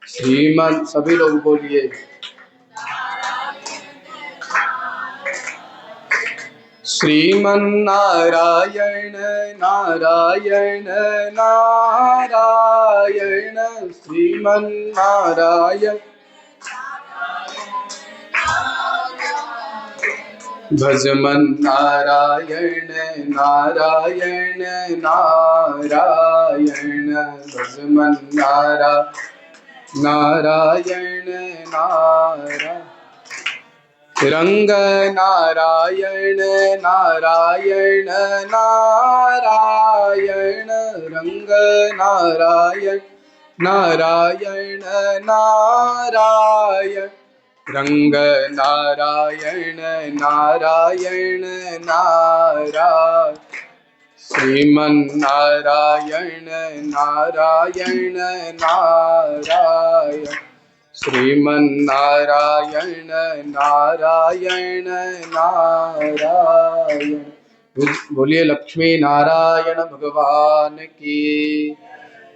श्रीमन सभी लोग बोलिए श्रीमन्नारायण नारायण नारायण, श्रीमन्नारायण भजमन नारायण नारायण नारायण, भजमन नारायण नारायण। रंग नारायण नारायण नारायण रंग नारायण नारायण नारायण रंग नारायण नारायण नारायण श्रीमन्नारायण नारायण नारायण श्रीमन्नारायण नारायण नारायण। बोलिए लक्ष्मी नारायण भगवान की।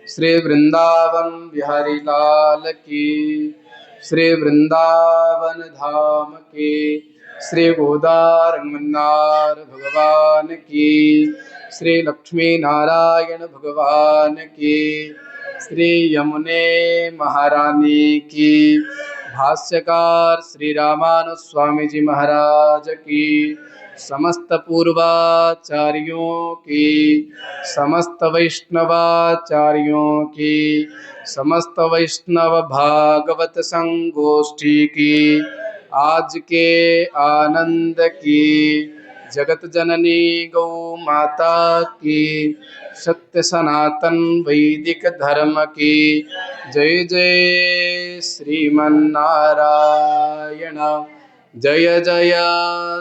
श्री वृंदावन बिहारी लाल की। श्री वृंदावन धाम की। श्री गोदारंगनार भगवान की। श्री लक्ष्मी नारायण भगवान की। श्री यमुने महारानी की। भाष्यकार श्री रामानुज स्वामी जी महाराज की। समस्त पूर्वाचार्यों की। समस्त वैष्णवाचार्यों की। समस्त वैष्णव भागवत संगोष्ठी की। आज के आनंद की। जगत जननी गौ माता की। सत्य सनातन वैदिक धर्म की। जय जय श्रीमन्नारायण। जय जय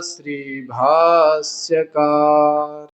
श्री भाष्यकार।